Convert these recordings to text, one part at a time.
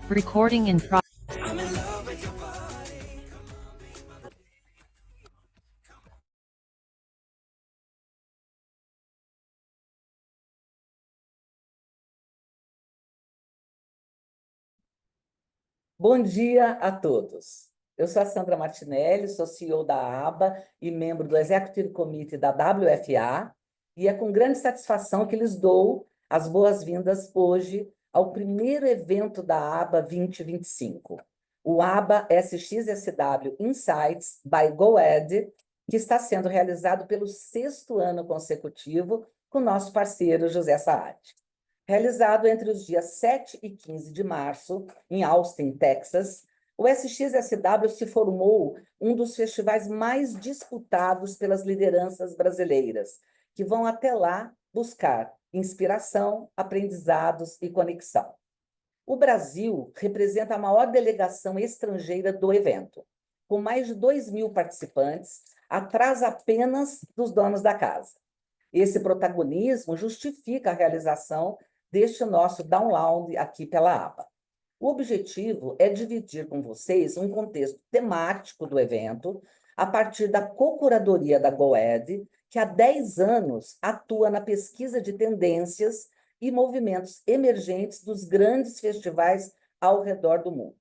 Recording in progress. Bom dia a todos. Eu sou a Sandra Martinelli, sou CEO da ABA e membro do Executive Committee da WFA, e é com grande satisfação que lhes dou as boas-vindas hoje ao primeiro evento da ABA 2025, o ABA SXSW Insights by GoEd, que está sendo realizado pelo 6º ano consecutivo com nosso parceiro José Saad. Realizado entre os dias 7 e 15 de março, em Austin, Texas, o SXSW se formou um dos festivais mais disputados pelas lideranças brasileiras, que vão até lá buscar inspiração, aprendizados e conexão. O Brasil representa a maior delegação estrangeira do evento, com mais de 2.000 participantes, atrás apenas dos donos da casa. Esse protagonismo justifica a realização deste nosso download aqui pela ABA. O objetivo é dividir com vocês um contexto temático do evento a partir da co-curadoria da GoEd, que há 10 anos atua na pesquisa de tendências e movimentos emergentes dos grandes festivais ao redor do mundo.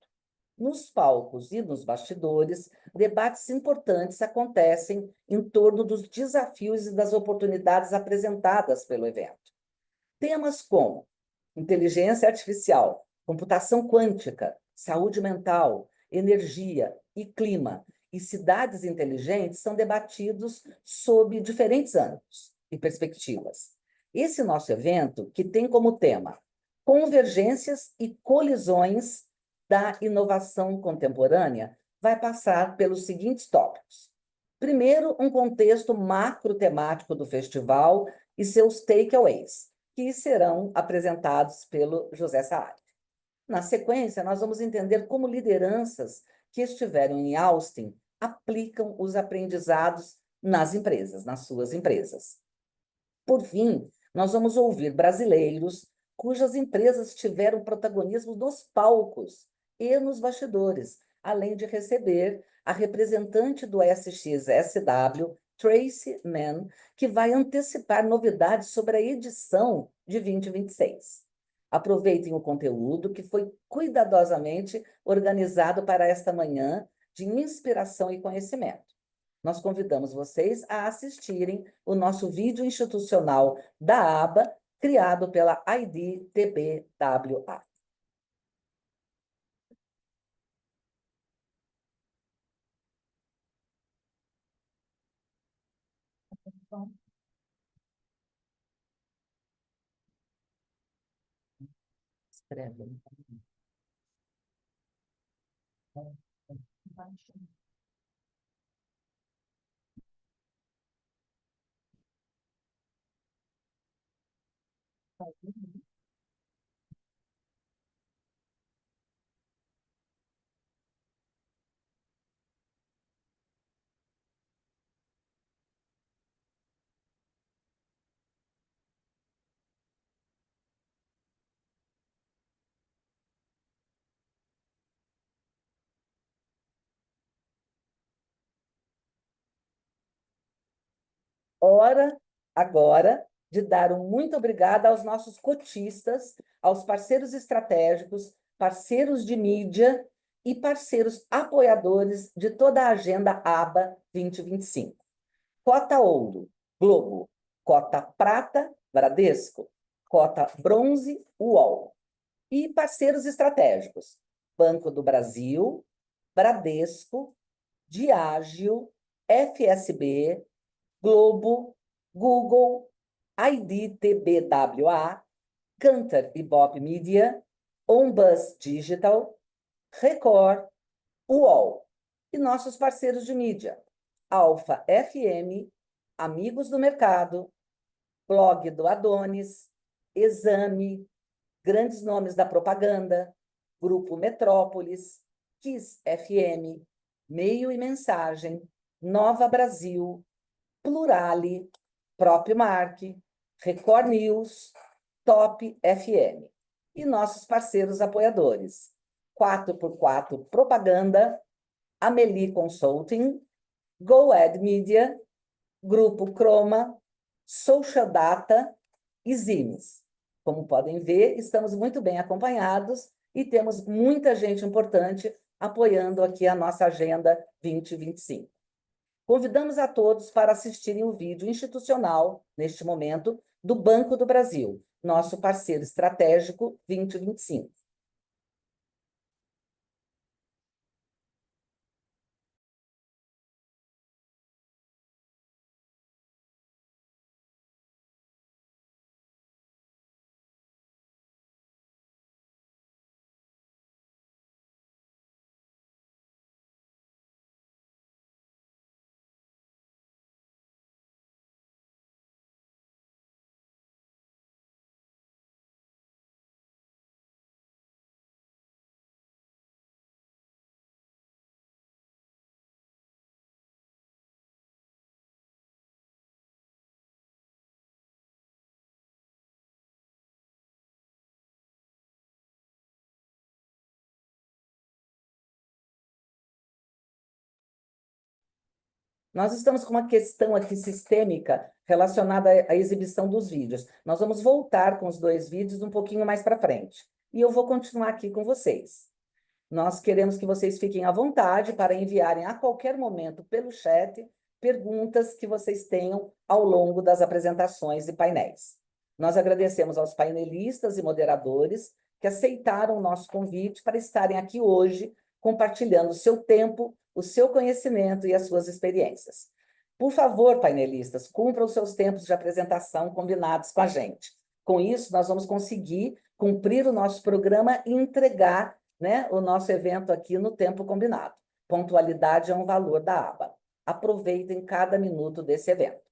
Nos palcos e nos bastidores, debates importantes acontecem em torno dos desafios e das oportunidades apresentadas pelo evento. Temas como inteligência artificial, computação quântica, saúde mental, energia e clima e cidades inteligentes são debatidos sob diferentes ângulos e perspectivas. Esse nosso evento, que tem como tema convergências e colisões da inovação contemporânea, vai passar pelos seguintes tópicos. Primeiro, um contexto macro-temático do festival e seus takeaways, que serão apresentados pelo José Saad. Na sequência, nós vamos entender como lideranças que estiveram em Austin aplicam os aprendizados nas empresas, nas suas empresas. Por fim, nós vamos ouvir brasileiros cujas empresas tiveram protagonismo nos palcos e nos bastidores, além de receber a representante do SXSW, Tracy Mann, que vai antecipar novidades sobre a edição de 2026. Aproveitem o conteúdo que foi cuidadosamente organizado para esta manhã de inspiração e conhecimento. Nós convidamos vocês a assistirem o nosso vídeo institucional da ABA, criado pela IDTBWA. Escreve. Hora, agora, de dar um muito obrigada aos nossos cotistas, aos parceiros estratégicos, parceiros de mídia e parceiros apoiadores de toda a agenda ABA 2025. Cota Ouro, Globo. Cota Prata, Bradesco. Cota Bronze, UOL. E parceiros estratégicos, Banco do Brasil, Bradesco, Diageo, FSB, Globo, Google, IDTBWA, Cantar e Bop Media, Onbus Digital, Record, UOL e nossos parceiros de mídia, Alfa FM, Amigos do Mercado, Blog do Adonis, Exame, grandes nomes da propaganda, Grupo Metrópolis, Kiss FM, Meio e Mensagem, Nova Brasil, Plurale, Próprio Mark, Record News, Top FM e nossos parceiros apoiadores, 4x4 Propaganda, Amelie Consulting, GoEd Media, Grupo Croma, Social Data e Zines. Como podem ver, estamos muito bem acompanhados e temos muita gente importante apoiando aqui a nossa Agenda 2025. Convidamos a todos para assistirem o vídeo institucional, neste momento, do Banco do Brasil, nosso parceiro estratégico 2025. Nós estamos com uma questão aqui sistêmica relacionada à exibição dos vídeos. Nós vamos voltar com os 2 vídeos um pouquinho mais para frente. E eu vou continuar aqui com vocês. Nós queremos que vocês fiquem à vontade para enviarem a qualquer momento pelo chat perguntas que vocês tenham ao longo das apresentações e painéis. Nós agradecemos aos painelistas e moderadores que aceitaram o nosso convite para estarem aqui hoje compartilhando o seu tempo, o seu conhecimento e as suas experiências. Por favor, painelistas, cumpram os seus tempos de apresentação combinados com a gente. Com isso, nós vamos conseguir cumprir o nosso programa e entregar, né, o nosso evento aqui no tempo combinado. Pontualidade é um valor da aba. Aproveitem cada minuto desse evento.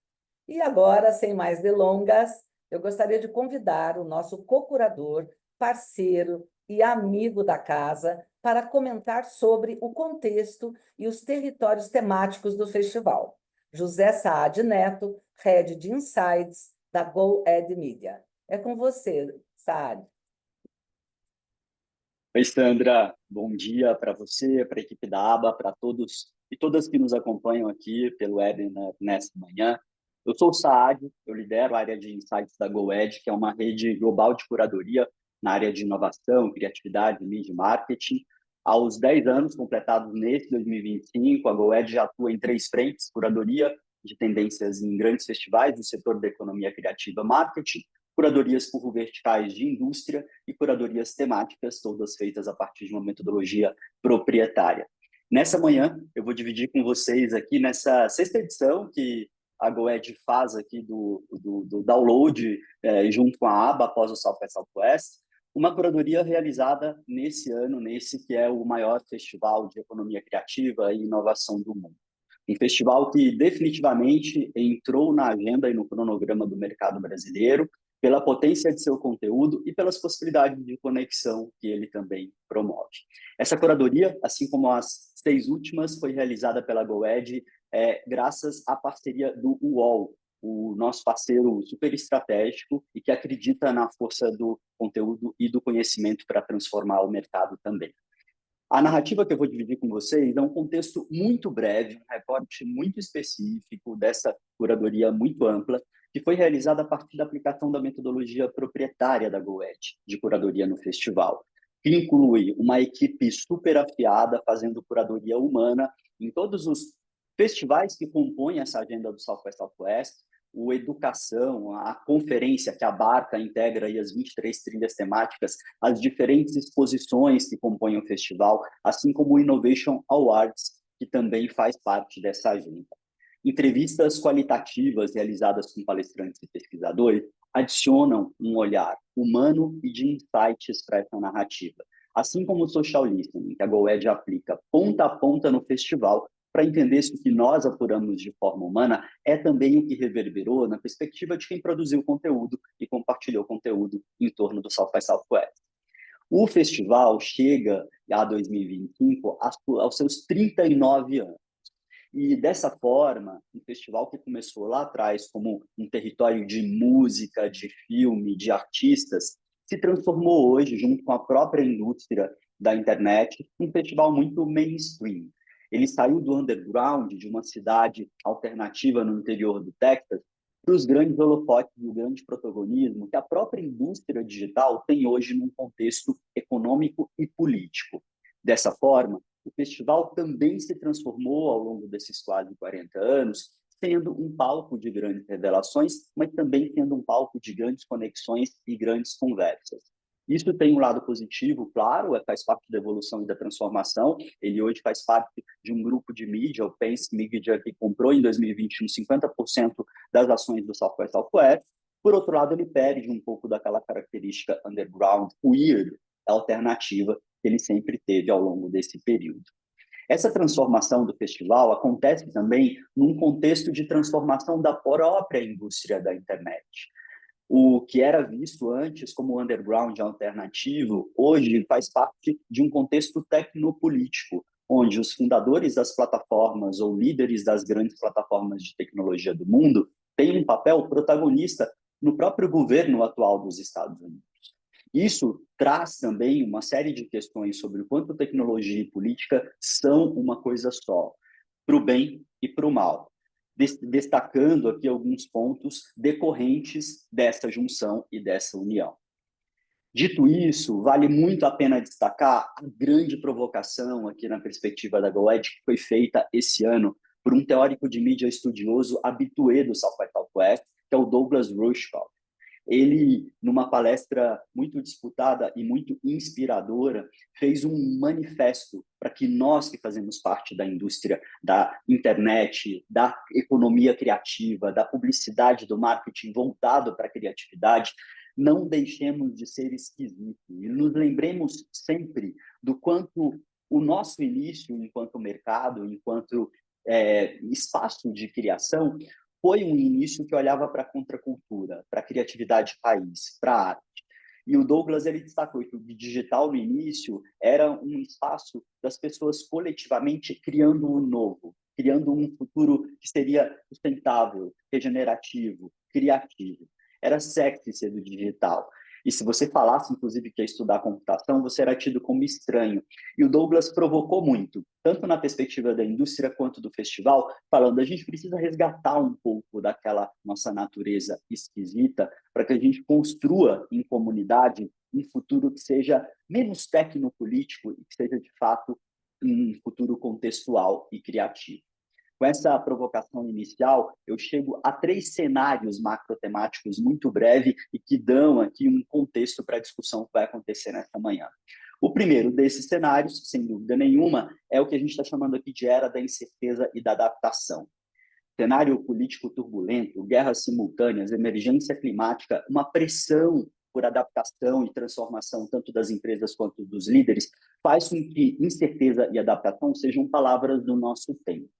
E agora, sem mais delongas, eu gostaria de convidar o nosso co-curador, parceiro e amigo da casa para comentar sobre o contexto e os territórios temáticos do festival. José Saad Neto, Head de Insights da GoEd Media. É com você, Saad. Oi, Sandra. Bom dia para você, para a equipe da ABA, para todos e todas que nos acompanham aqui pelo webinar nesta manhã. Eu sou o Saad, eu lidero a área de Insights da GoEd, que é uma rede global de curadoria na área de inovação, criatividade, mídia e marketing. Aos 10 anos completados nesse 2025, a GoEd já atua em 3 frentes: curadoria de tendências em grandes festivais do setor da economia criativa e marketing, curadorias por verticais de indústria e curadorias temáticas, todas feitas a partir de uma metodologia proprietária. Nessa manhã, eu vou dividir com vocês aqui nessa 6ª edição que a GoEd faz aqui do download junto com a aba após o South by Southwest, uma curadoria realizada nesse ano, nesse que é o maior festival de economia criativa e inovação do mundo. Um festival que definitivamente entrou na agenda e no cronograma do mercado brasileiro, pela potência de seu conteúdo e pelas possibilidades de conexão que ele também promove. Essa curadoria, assim como as 6 últimas, foi realizada pela GoEd graças à parceria do UOL, o nosso parceiro super estratégico e que acredita na força do conteúdo e do conhecimento para transformar o mercado também. A narrativa que eu vou dividir com vocês é um contexto muito breve, um recorte muito específico dessa curadoria muito ampla, que foi realizada a partir da aplicação da metodologia proprietária da GoEd, de curadoria no festival, que inclui uma equipe super afiada, fazendo curadoria humana em todos os festivais que compõem essa agenda do South by Southwest, o Educação, a conferência que abarca, integra aí as 23 trilhas temáticas, as diferentes exposições que compõem o festival, assim como o Innovation Awards, que também faz parte dessa agenda. Entrevistas qualitativas realizadas com palestrantes e pesquisadores adicionam um olhar humano e de insights para essa narrativa, assim como o social listening, que a GoEd aplica ponta a ponta no festival, para entender se o que nós apuramos de forma humana é também o que reverberou na perspectiva de quem produziu o conteúdo e compartilhou o conteúdo em torno do South by Southwest. O festival chega a 2025 aos seus 39 anos. E dessa forma, um festival que começou lá atrás como um território de música, de filme, de artistas, se transformou hoje, junto com a própria indústria da internet, um festival muito mainstream. Ele saiu do underground, de uma cidade alternativa no interior do Texas, para os grandes holofotes e o grande protagonismo que a própria indústria digital tem hoje num contexto econômico e político. Dessa forma, o festival também se transformou ao longo desses quase 40 anos, sendo um palco de grandes revelações, mas também sendo um palco de grandes conexões e grandes conversas. Isso tem um lado positivo, claro, faz parte da evolução e da transformação. Ele hoje faz parte de um grupo de mídia, o Pense Media, que comprou em 2021 50% das ações do South by Southwest. Por outro lado, ele perde um pouco daquela característica underground, weird, alternativa, que ele sempre teve ao longo desse período. Essa transformação do festival acontece também num contexto de transformação da própria indústria da internet. O que era visto antes como underground alternativo, hoje faz parte de um contexto tecnopolítico, onde os fundadores das plataformas ou líderes das grandes plataformas de tecnologia do mundo têm um papel protagonista no próprio governo atual dos Estados Unidos. Isso traz também uma série de questões sobre o quanto tecnologia e política são uma coisa só, para o bem e para o mal, destacando aqui alguns pontos decorrentes dessa junção e dessa união. Dito isso, vale muito a pena destacar a grande provocação aqui na perspectiva da GoEd, que foi feita esse ano por um teórico de mídia estudioso habitué do South by Southwest, que é o Douglas Rushkoff. Ele, numa palestra muito disputada e muito inspiradora, fez um manifesto para que nós que fazemos parte da indústria da internet, da economia criativa, da publicidade, do marketing voltado para a criatividade, não deixemos de ser esquisitos e nos lembremos sempre do quanto o nosso início enquanto mercado, enquanto espaço de criação, foi um início que olhava para a contracultura, para a criatividade raiz, para a arte. E o Douglas ele destacou que o digital no início era um espaço das pessoas coletivamente criando o novo, criando um futuro que seria sustentável, regenerativo, criativo. Era sexy ser do digital. E se você falasse, inclusive, que ia estudar computação, você era tido como estranho. E o Douglas provocou muito, tanto na perspectiva da indústria quanto do festival, falando a gente precisa resgatar um pouco daquela nossa natureza esquisita para que a gente construa em comunidade um futuro que seja menos tecnopolítico e que seja, de fato, um futuro contextual e criativo. Com essa provocação inicial, eu chego a 3 cenários macrotemáticos muito breve e que dão aqui um contexto para a discussão que vai acontecer nesta manhã. O primeiro desses cenários, sem dúvida nenhuma, é o que a gente está chamando aqui de era da incerteza e da adaptação. Cenário político turbulento, guerras simultâneas, emergência climática, uma pressão por adaptação e transformação tanto das empresas quanto dos líderes, faz com que incerteza e adaptação sejam palavras do nosso tempo.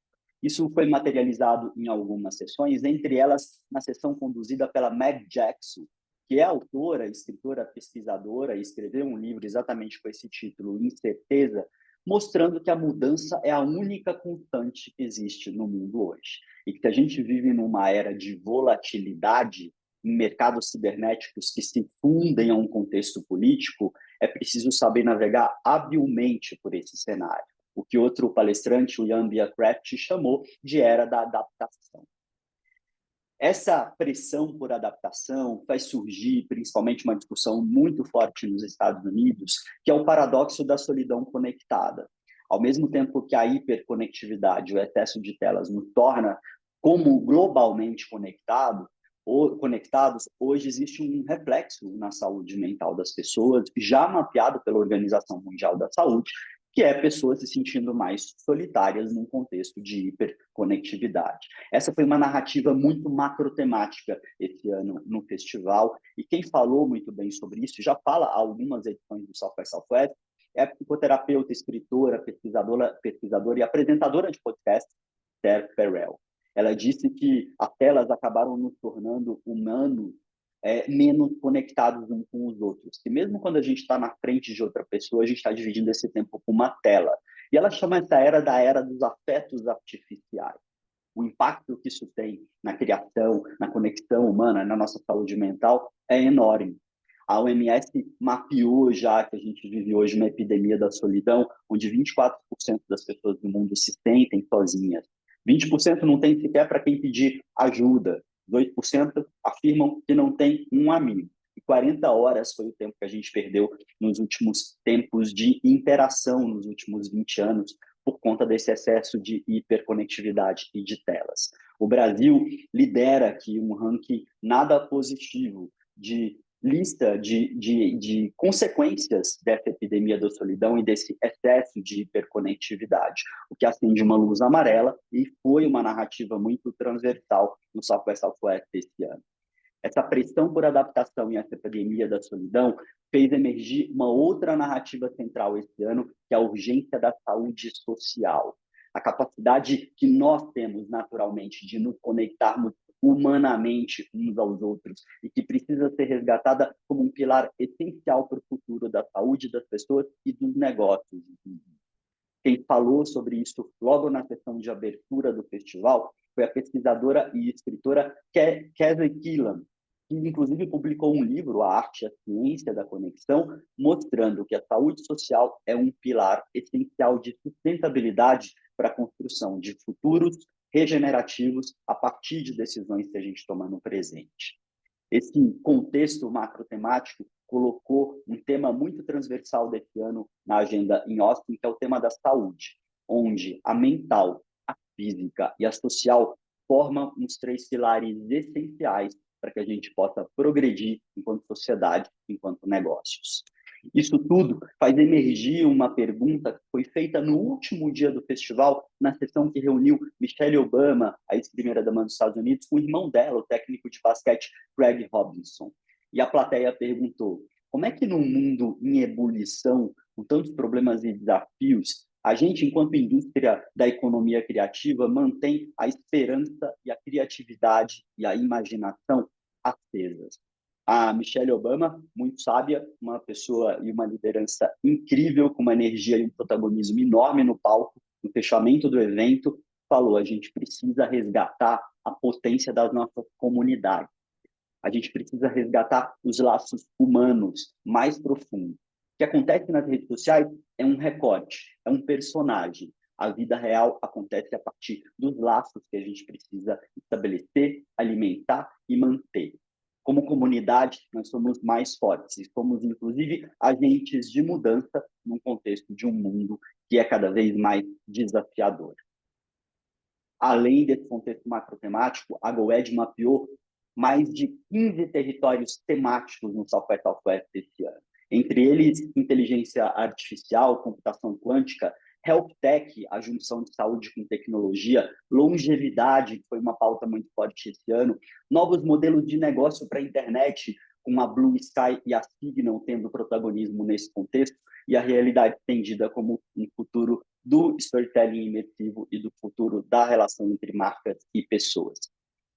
Isso foi materializado em algumas sessões, entre elas na sessão conduzida pela Meg Jackson, que é autora, escritora, pesquisadora, e escreveu um livro exatamente com esse título, Incerteza, mostrando que a mudança é a única constante que existe no mundo hoje. E que a gente vive numa era de volatilidade em mercados cibernéticos que se fundem a um contexto político, é preciso saber navegar habilmente por esse cenário. O que outro palestrante, o Jan Bierkraft, chamou de era da adaptação. Essa pressão por adaptação faz surgir, principalmente, uma discussão muito forte nos Estados Unidos, que é o paradoxo da solidão conectada. Ao mesmo tempo que a hiperconectividade, o excesso de telas, nos torna como globalmente conectados, hoje existe um reflexo na saúde mental das pessoas, já mapeado pela Organização Mundial da Saúde, que é pessoas se sentindo mais solitárias num contexto de hiperconectividade. Essa foi uma narrativa muito macrotemática esse ano no festival, e quem falou muito bem sobre isso, já fala algumas edições do South by Southwest, é a psicoterapeuta, escritora, pesquisadora e apresentadora de podcast, Esther Perel. Ela disse que as telas acabaram nos tornando humanos menos conectados uns com os outros. E mesmo quando a gente está na frente de outra pessoa, a gente está dividindo esse tempo com uma tela. E ela chama essa era da era dos afetos artificiais. O impacto que isso tem na criação, na conexão humana, na nossa saúde mental, é enorme. A OMS mapeou já que a gente vive hoje uma epidemia da solidão, onde 24% das pessoas do mundo se sentem sozinhas. 20% não tem sequer para quem pedir ajuda. 18% afirmam que não tem um amigo. E 40 horas foi o tempo que a gente perdeu nos últimos tempos de interação, nos últimos 20 anos, por conta desse excesso de hiperconectividade e de telas. O Brasil lidera aqui um ranking nada positivo de lista de consequências dessa epidemia da solidão e desse excesso de hiperconectividade, o que acende uma luz amarela e foi uma narrativa muito transversal no South by Southwest esse ano. Essa pressão por adaptação e essa epidemia da solidão fez emergir uma outra narrativa central esse ano, que é a urgência da saúde social. A capacidade que nós temos naturalmente de nos conectarmos humanamente uns aos outros e que precisa ser resgatada como um pilar essencial para o futuro da saúde das pessoas e dos negócios. Quem falou sobre isso logo na sessão de abertura do festival foi a pesquisadora e escritora Casey Killam, que inclusive publicou um livro, A Arte e a Ciência da Conexão, mostrando que a saúde social é um pilar essencial de sustentabilidade para a construção de futuros regenerativos a partir de decisões que a gente toma no presente. Esse contexto macrotemático colocou um tema muito transversal desse ano na agenda em Austin, que é o tema da saúde, onde a mental, a física e a social formam os três pilares essenciais para que a gente possa progredir enquanto sociedade, enquanto negócios. Isso tudo faz emergir uma pergunta que foi feita no último dia do festival, na sessão que reuniu Michelle Obama, a ex-primeira-dama dos Estados Unidos, com o irmão dela, o técnico de basquete Greg Robinson. E a plateia perguntou: como é que num mundo em ebulição, com tantos problemas e desafios, a gente, enquanto indústria da economia criativa, mantém a esperança e a criatividade e a imaginação acesas? A Michelle Obama, muito sábia, uma pessoa e uma liderança incrível, com uma energia e um protagonismo enorme no palco, no fechamento do evento, falou: a gente precisa resgatar a potência das nossas comunidades. A gente precisa resgatar os laços humanos mais profundos. O que acontece nas redes sociais é um recorte, é um personagem. A vida real acontece a partir dos laços que a gente precisa estabelecer, alimentar e manter. Como comunidade, nós somos mais fortes e somos, inclusive, agentes de mudança num contexto de um mundo que é cada vez mais desafiador. Além desse contexto macrotemático, a GoEd mapeou mais de 15 territórios temáticos no South by Southwest esse ano. Entre eles, inteligência artificial, computação quântica, health tech, a junção de saúde com tecnologia, longevidade, que foi uma pauta muito forte esse ano, novos modelos de negócio para a internet, com a Blue Sky e a Signal tendo protagonismo nesse contexto, e a realidade estendida como um futuro do storytelling imersivo e do futuro da relação entre marcas e pessoas.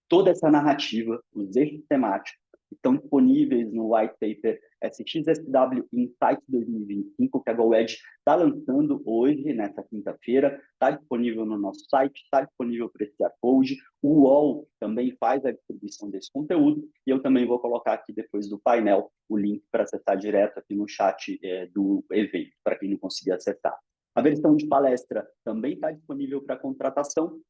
Toda essa narrativa, os eixos temáticos, estão disponíveis no White Paper SXSW Insights 2025, que a GoEd está lançando hoje, nessa quinta-feira. Está disponível no nosso site, está disponível para esse Code. O UOL também faz a distribuição desse conteúdo, e eu também vou colocar aqui depois do painel o link para acessar direto aqui no chat do evento, para quem não conseguir acessar. A versão de palestra também está disponível para contratação,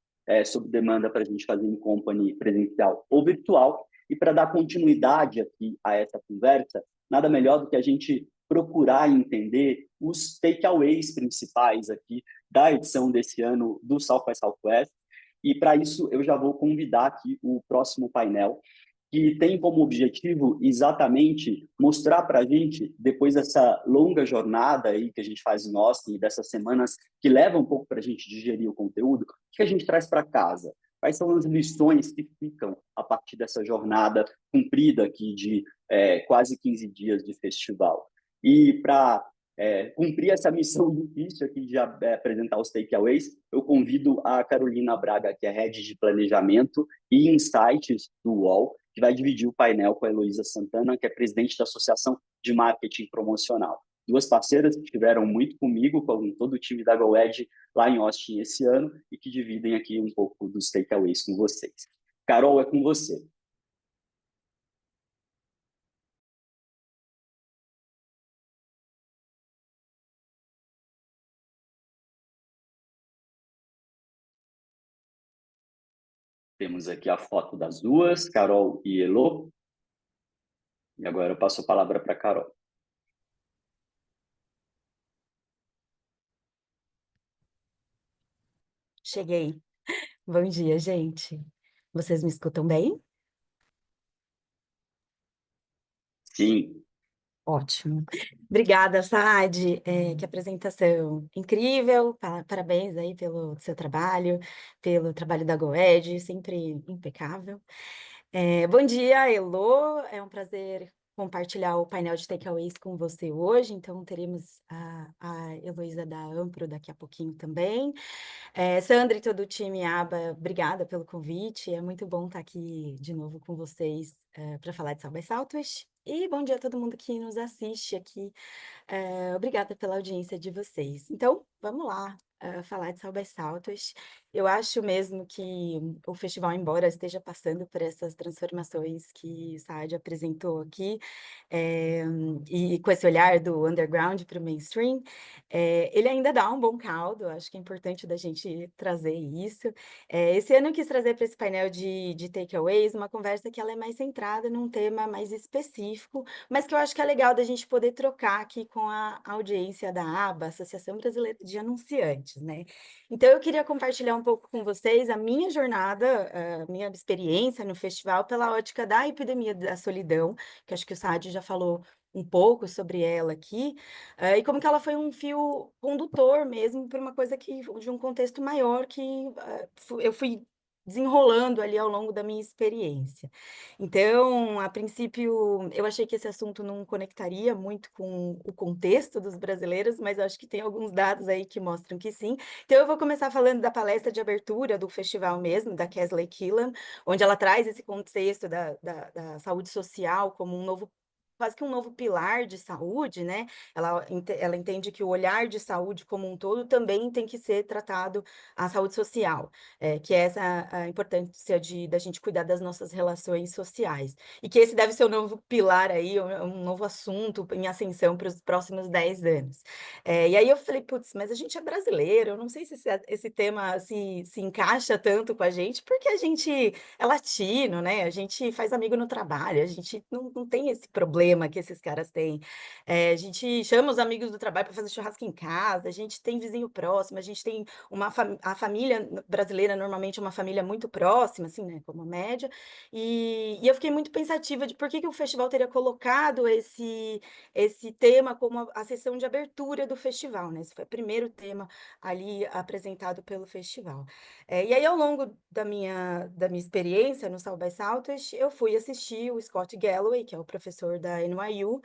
sob demanda para a gente fazer em company presencial ou virtual. E para dar continuidade aqui a essa conversa, nada melhor do que a gente procurar entender os takeaways principais aqui da edição desse ano do South by Southwest. E para isso eu já vou convidar aqui o próximo painel, que tem como objetivo exatamente mostrar para a gente, depois dessa longa jornada aí que a gente faz em Austin, dessas semanas que levam um pouco para a gente digerir o conteúdo, o que a gente traz para casa? Quais são as lições que ficam a partir dessa jornada cumprida aqui de quase 15 dias de festival? E para cumprir essa missão difícil aqui de apresentar os takeaways, eu convido a Carolina Braga, que é Head de Planejamento e Insights do UOL, que vai dividir o painel com a Heloísa Santana, que é presidente da Associação de Marketing Promocional. Duas parceiras que estiveram muito comigo, com todo o time da GoEd lá em Austin esse ano, e que dividem aqui um pouco dos takeaways com vocês. Carol, é com você. Temos aqui a foto das duas, Carol e Elô. E agora eu passo a palavra para a Carol. Cheguei. Bom dia, gente. Vocês me escutam bem? Sim, Ótimo. Obrigada, Saad. Que apresentação incrível. Parabéns aí pelo seu trabalho, pelo trabalho da GoEd, sempre impecável. Bom dia, Elô. É um prazer compartilhar o painel de takeaways com você hoje. Então, teremos a Heloísa da Ampro daqui a pouquinho também. Sandra e todo o time ABA, obrigada pelo convite. É muito bom estar aqui de novo com vocês para falar de South by Southwest. E bom dia a todo mundo que nos assiste aqui. Obrigada pela audiência de vocês. Então, vamos lá, falar de South by Southwest. Eu acho mesmo que o festival, embora esteja passando por essas transformações que o Saad apresentou aqui, e com esse olhar do underground para o mainstream, ele ainda dá um bom caldo. Acho que é importante da gente trazer isso. Esse ano eu quis trazer para esse painel de takeaways uma conversa que ela é mais centrada num tema mais específico, mas que eu acho que é legal da gente poder trocar aqui com a audiência da ABA, Associação Brasileira de Anunciantes, né? Então, eu queria compartilhar um pouco com vocês a minha jornada, a minha experiência no festival pela ótica da epidemia da solidão, que acho que o Saad já falou um pouco sobre ela aqui, e como que ela foi um fio condutor mesmo para uma coisa que, de um contexto maior que eu fui desenrolando ali ao longo da minha experiência. Então, a princípio, eu achei que esse assunto não conectaria muito com o contexto dos brasileiros, mas eu acho que tem alguns dados aí que mostram que sim. Então, eu vou começar falando da palestra de abertura do festival mesmo, da Kesley Killam, onde ela traz esse contexto da saúde social como um novo, quase que um novo pilar de saúde, né? Ela entende que o olhar de saúde como um todo também tem que ser tratado a saúde social, que é essa a importância da gente cuidar das nossas relações sociais. E que esse deve ser o novo pilar aí, um novo assunto em ascensão para os próximos 10 anos. E aí eu falei, putz, mas a gente é brasileiro, eu não sei se esse tema se encaixa tanto com a gente, porque a gente é latino, né? A gente faz amigo no trabalho, a gente não tem esse problema que esses caras têm. A gente chama os amigos do trabalho para fazer churrasco em casa, a gente tem vizinho próximo, a gente tem a família brasileira normalmente é uma família muito próxima, assim, né, como média, e eu fiquei muito pensativa de por que o festival teria colocado esse tema como a sessão de abertura do festival, né? Esse foi o primeiro tema ali apresentado pelo festival. E aí, ao longo da minha experiência no South by Southwest, eu fui assistir o Scott Galloway, que é o professor da NYU,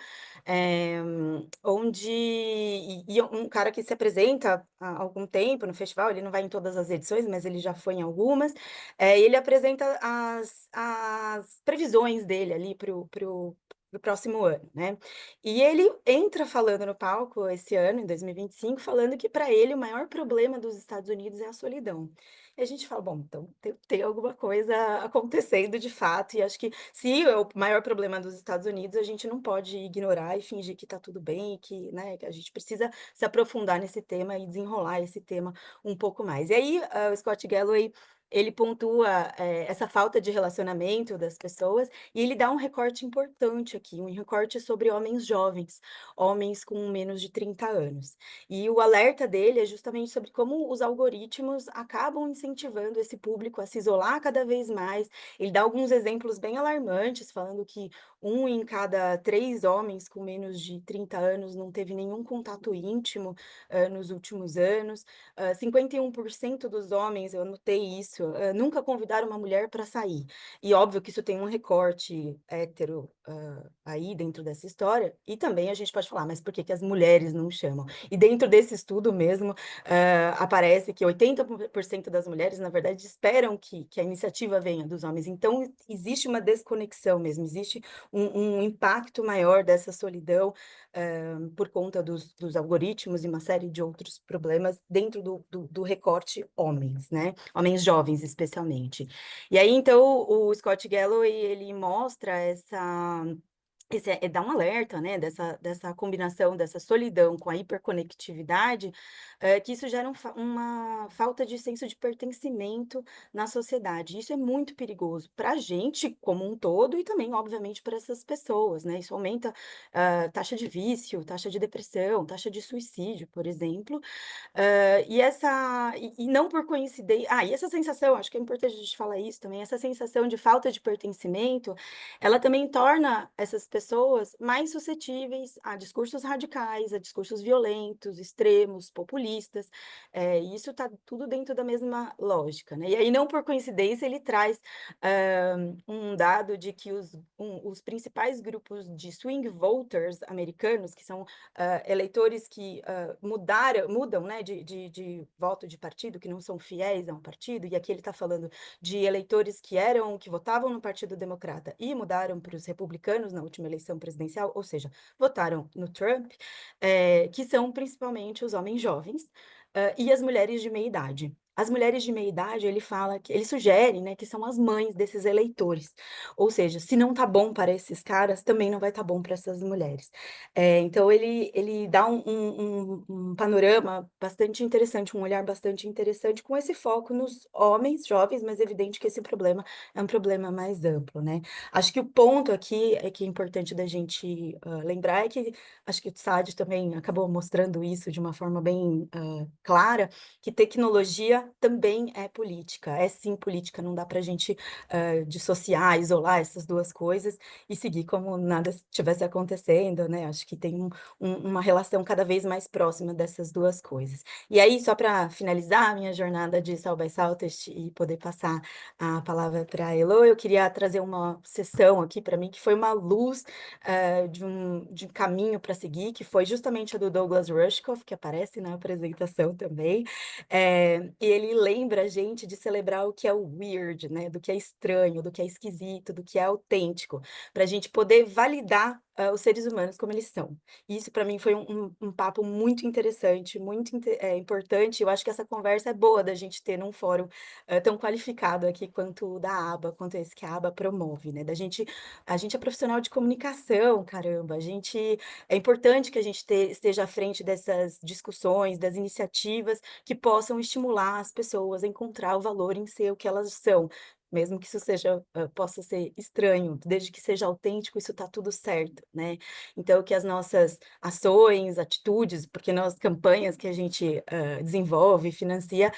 e um cara que se apresenta há algum tempo no festival, ele não vai em todas as edições, mas ele já foi em algumas, e ele apresenta as previsões dele ali para o próximo ano, né? E ele entra falando no palco esse ano, em 2025, falando que para ele o maior problema dos Estados Unidos é a solidão. E a gente fala, bom, então tem alguma coisa acontecendo de fato, e acho que se é o maior problema dos Estados Unidos, a gente não pode ignorar e fingir que está tudo bem, que, né, que a gente precisa se aprofundar nesse tema e desenrolar esse tema um pouco mais. E aí, o Scott Galloway, ele pontua essa falta de relacionamento das pessoas, e ele dá um recorte importante aqui, um recorte sobre homens jovens, homens com menos de 30 anos. E o alerta dele é justamente sobre como os algoritmos acabam incentivando esse público a se isolar cada vez mais. Ele dá alguns exemplos bem alarmantes, falando que 1 em cada 3 homens com menos de 30 anos não teve nenhum contato íntimo nos últimos anos. 51% dos homens, eu anotei isso, nunca convidaram uma mulher para sair. E óbvio que isso tem um recorte hétero aí dentro dessa história, e também a gente pode falar, mas por que as mulheres não chamam? E dentro desse estudo mesmo, aparece que 80% das mulheres, na verdade, esperam que a iniciativa venha dos homens. Então, existe uma desconexão mesmo, existe um impacto maior dessa solidão por conta dos algoritmos e uma série de outros problemas dentro do recorte homens, né? Homens jovens, especialmente. E aí, então, o Scott Galloway, ele mostra dá um alerta, né, dessa combinação, dessa solidão com a hiperconectividade, que isso gera uma falta de senso de pertencimento na sociedade. Isso é muito perigoso para a gente como um todo e também, obviamente, para essas pessoas, né. Isso aumenta, taxa de vício, taxa de depressão, taxa de suicídio, por exemplo. E não por coincidência, e essa sensação, acho que é importante a gente falar isso também, essa sensação de falta de pertencimento, ela também torna essas pessoas mais suscetíveis a discursos radicais, a discursos violentos, extremos, populistas, e isso está tudo dentro da mesma lógica, né. E aí, não por coincidência, ele traz, um dado de que os principais grupos de swing voters americanos, que são, eleitores que, mudam, né, de voto de partido, que não são fiéis a um partido, e aqui ele está falando de eleitores que votavam no Partido Democrata e mudaram para os republicanos na última eleição presidencial, ou seja, votaram no Trump, que são principalmente os homens jovens, e as mulheres de meia idade. As mulheres de meia idade, ele sugere, né, que são as mães desses eleitores, ou seja, se não tá bom para esses caras, também não vai estar bom para essas mulheres. Então ele dá um panorama bastante interessante, um olhar bastante interessante com esse foco nos homens jovens, mas é evidente que esse problema é um problema mais amplo, né. Acho que o ponto aqui que é importante da gente, lembrar é que acho que o Saad também acabou mostrando isso de uma forma bem, clara, que tecnologia também é política, é sim política, não dá para a gente, dissociar, isolar essas 2 coisas e seguir como nada estivesse acontecendo, né, acho que tem uma relação cada vez mais próxima dessas 2 coisas. E aí, só para finalizar a minha jornada de South by Southwest e poder passar a palavra para a Elô, eu queria trazer uma sessão aqui para mim que foi uma luz, de um caminho para seguir, que foi justamente a do Douglas Rushkoff, que aparece na apresentação também, e ele lembra a gente de celebrar o que é o weird, né, do que é estranho, do que é esquisito, do que é autêntico, para a gente poder validar, os seres humanos como eles são. Isso para mim foi um papo muito interessante, muito importante, eu acho que essa conversa é boa da gente ter num fórum, tão qualificado aqui quanto o da aba, quanto esse que a aba promove, né, a gente é profissional de comunicação, caramba, é importante que a gente esteja à frente dessas discussões, das iniciativas que possam estimular as pessoas a encontrar o valor em ser o que elas são, mesmo que isso possa ser estranho, desde que seja autêntico, isso está tudo certo, né. Então que as nossas ações, atitudes, porque nós campanhas que a gente, desenvolve, financia,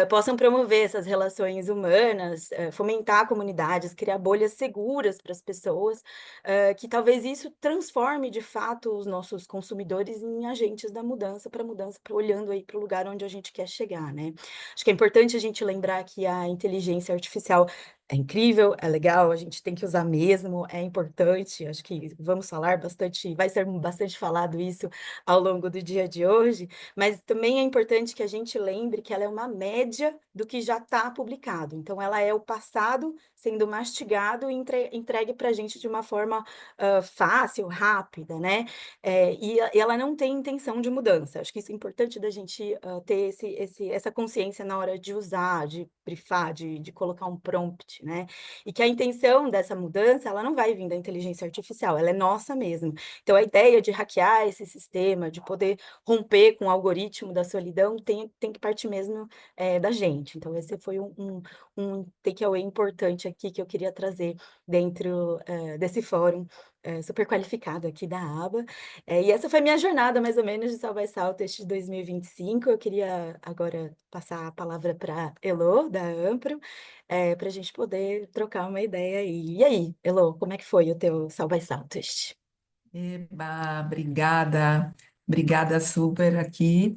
possam promover essas relações humanas, fomentar comunidades, criar bolhas seguras para as pessoas, que talvez isso transforme de fato os nossos consumidores em agentes da mudança, olhando aí para o lugar onde a gente quer chegar, né. Acho que é importante a gente lembrar que a inteligência artificial é incrível, é legal, a gente tem que usar mesmo, é importante, acho que vamos falar bastante, vai ser bastante falado isso ao longo do dia de hoje, mas também é importante que a gente lembre que ela é uma média do que já está publicado, então ela é o passado sendo mastigado e entregue para a gente de uma forma, fácil, rápida, né, e ela não tem intenção de mudança. Acho que isso é importante da gente, ter essa consciência na hora de usar, de brifar, de colocar um prompt, né, e que a intenção dessa mudança, ela não vai vir da inteligência artificial, ela é nossa mesmo. Então a ideia de hackear esse sistema, de poder romper com o algoritmo da solidão, tem que partir mesmo, da gente. Então esse foi um takeaway importante aqui que eu queria trazer dentro, desse fórum, super qualificado aqui da aba. E essa foi minha jornada mais ou menos de South by Southwest de 2025. Eu queria agora passar a palavra para Elô, da Ampro, para a gente poder trocar uma ideia aí. E aí, Elô, como é que foi o teu South by Southwest? Eba, obrigada super aqui,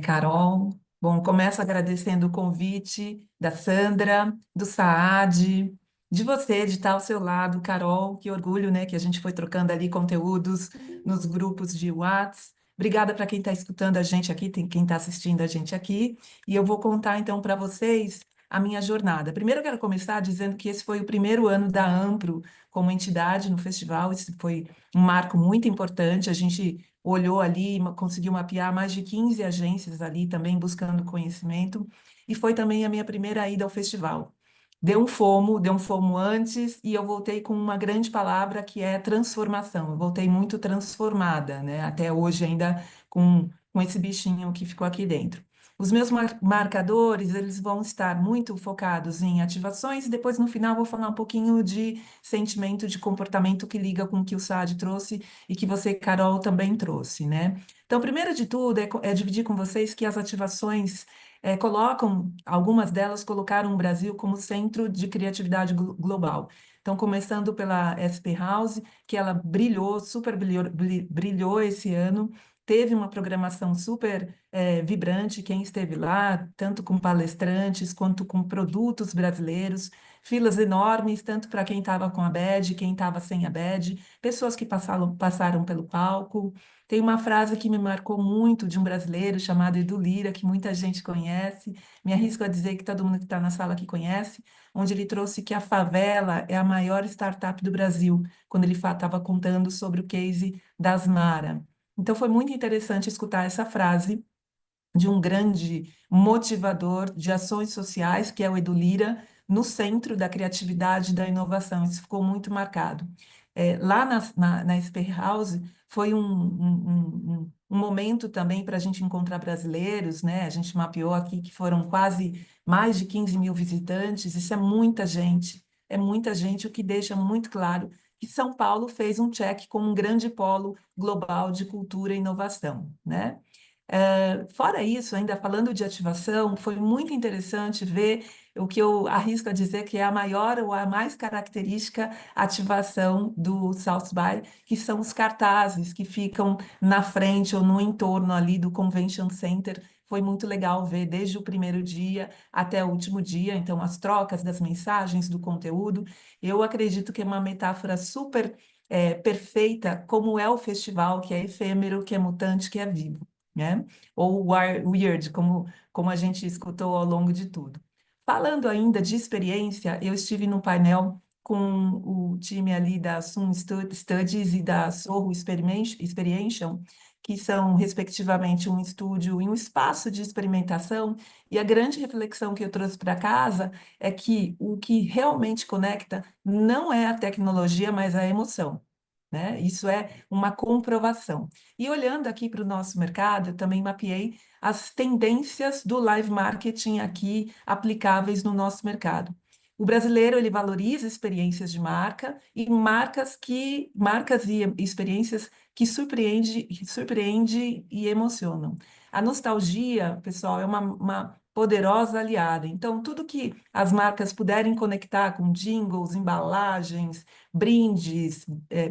Carol. Bom, começo agradecendo o convite da Sandra, do Saad, de você, de estar ao seu lado, Carol, que orgulho, né, que a gente foi trocando ali conteúdos nos grupos de Whats. Obrigada para quem está escutando a gente aqui, tem quem está assistindo a gente aqui, e eu vou contar então para vocês a minha jornada. Primeiro eu quero começar dizendo que esse foi o primeiro ano da Ampro como entidade no festival, isso foi um marco muito importante. A gente olhou ali, conseguiu mapear mais de 15 agências ali também buscando conhecimento, e foi também a minha primeira ida ao festival. deu um fomo antes, e eu voltei com uma grande palavra que é transformação. Eu voltei muito transformada, né? Até hoje ainda com esse bichinho que ficou aqui dentro. Os meus marcadores, eles vão estar muito focados em ativações, e depois no final vou falar um pouquinho de sentimento, de comportamento que liga com o que o Saad trouxe e que você, Carol, também trouxe, né? Então, primeiro de tudo, é dividir com vocês que as ativações algumas delas colocaram o Brasil como centro de criatividade global. Então, começando pela SP House, que ela brilhou, super brilhou esse ano, teve uma programação super vibrante, quem esteve lá, tanto com palestrantes quanto com produtos brasileiros, filas enormes, tanto para quem estava com a badge, quem estava sem a badge, pessoas que passaram pelo palco. Tem uma frase que me marcou muito de um brasileiro chamado Edu Lira, que muita gente conhece, me arrisco a dizer que todo mundo que está na sala aqui conhece, onde ele trouxe que a favela é a maior startup do Brasil, quando ele estava contando sobre o case da Asmara. Então, foi muito interessante escutar essa frase de um grande motivador de ações sociais, que é o Edu Lira, no centro da criatividade e da inovação. Isso ficou muito marcado. Lá na Spear House, foi um momento também para a gente encontrar brasileiros, né? A gente mapeou aqui que foram quase mais de 15 mil visitantes, isso é muita gente, o que deixa muito claro que São Paulo fez um check como um grande polo global de cultura e inovação, né? Fora isso, ainda falando de ativação, foi muito interessante ver o que eu arrisco a dizer que é a maior ou a mais característica ativação do South by, que são os cartazes que ficam na frente ou no entorno ali do Convention Center. Foi muito legal ver desde o primeiro dia até o último dia, então as trocas das mensagens, do conteúdo. Eu acredito que é uma metáfora super perfeita, como é o festival, que é efêmero, que é mutante, que é vivo, né? Ou weird, como a gente escutou ao longo de tudo. Falando ainda de experiência, eu estive no painel com o time ali da Sun Studies e da Sorro Experiential, que são, respectivamente, um estúdio e um espaço de experimentação, e a grande reflexão que eu trouxe para casa é que o que realmente conecta não é a tecnologia, mas a emoção, né? Isso é uma comprovação. E olhando aqui para o nosso mercado, eu também mapeei as tendências do live marketing aqui aplicáveis no nosso mercado. O brasileiro, ele valoriza experiências de marca e marcas e experiências que surpreende e emocionam. A nostalgia, pessoal, é uma poderosa aliada. Então, tudo que as marcas puderem conectar com jingles, embalagens, brindes,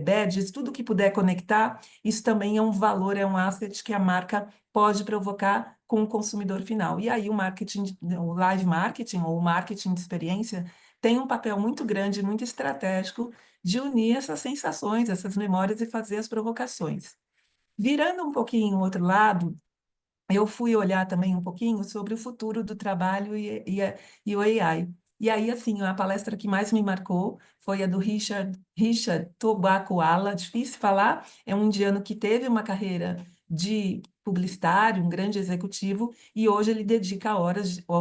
badges, tudo que puder conectar, isso também é um valor, é um asset que a marca pode provocar com o consumidor final. E aí o marketing, o live marketing ou o marketing de experiência tem um papel muito grande, muito estratégico de unir essas sensações, essas memórias e fazer as provocações. Virando um pouquinho o outro lado, eu fui olhar também um pouquinho sobre o futuro do trabalho e o AI. E aí, assim, a palestra que mais me marcou foi a do Richard Tobacuala, difícil falar, é um indiano que teve uma carreira de publicitário, um grande executivo, e hoje ele dedica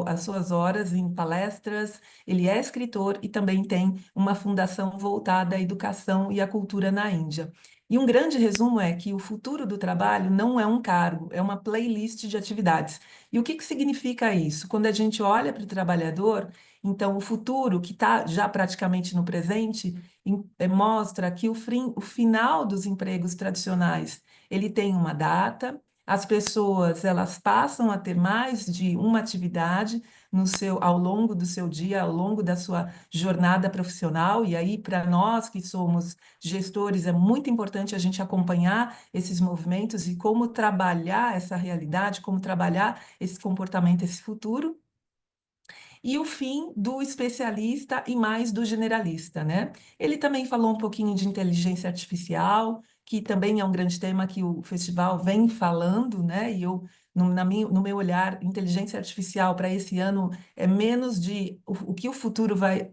as suas horas em palestras, ele é escritor e também tem uma fundação voltada à educação e à cultura na Índia. E um grande resumo é que o futuro do trabalho não é um cargo, é uma playlist de atividades. E o que significa isso? Quando a gente olha para o trabalhador, então o futuro, que está já praticamente no presente, mostra que o final dos empregos tradicionais, ele tem uma data, as pessoas elas passam a ter mais de uma atividade ao longo do seu dia, ao longo da sua jornada profissional, e aí para nós que somos gestores, é muito importante a gente acompanhar esses movimentos e como trabalhar essa realidade, como trabalhar esse comportamento, esse futuro. E o fim do especialista e mais do generalista, né? Ele também falou um pouquinho de inteligência artificial, que também é um grande tema que o festival vem falando, né? E eu, no meu olhar, inteligência artificial para esse ano é menos de o que o futuro vai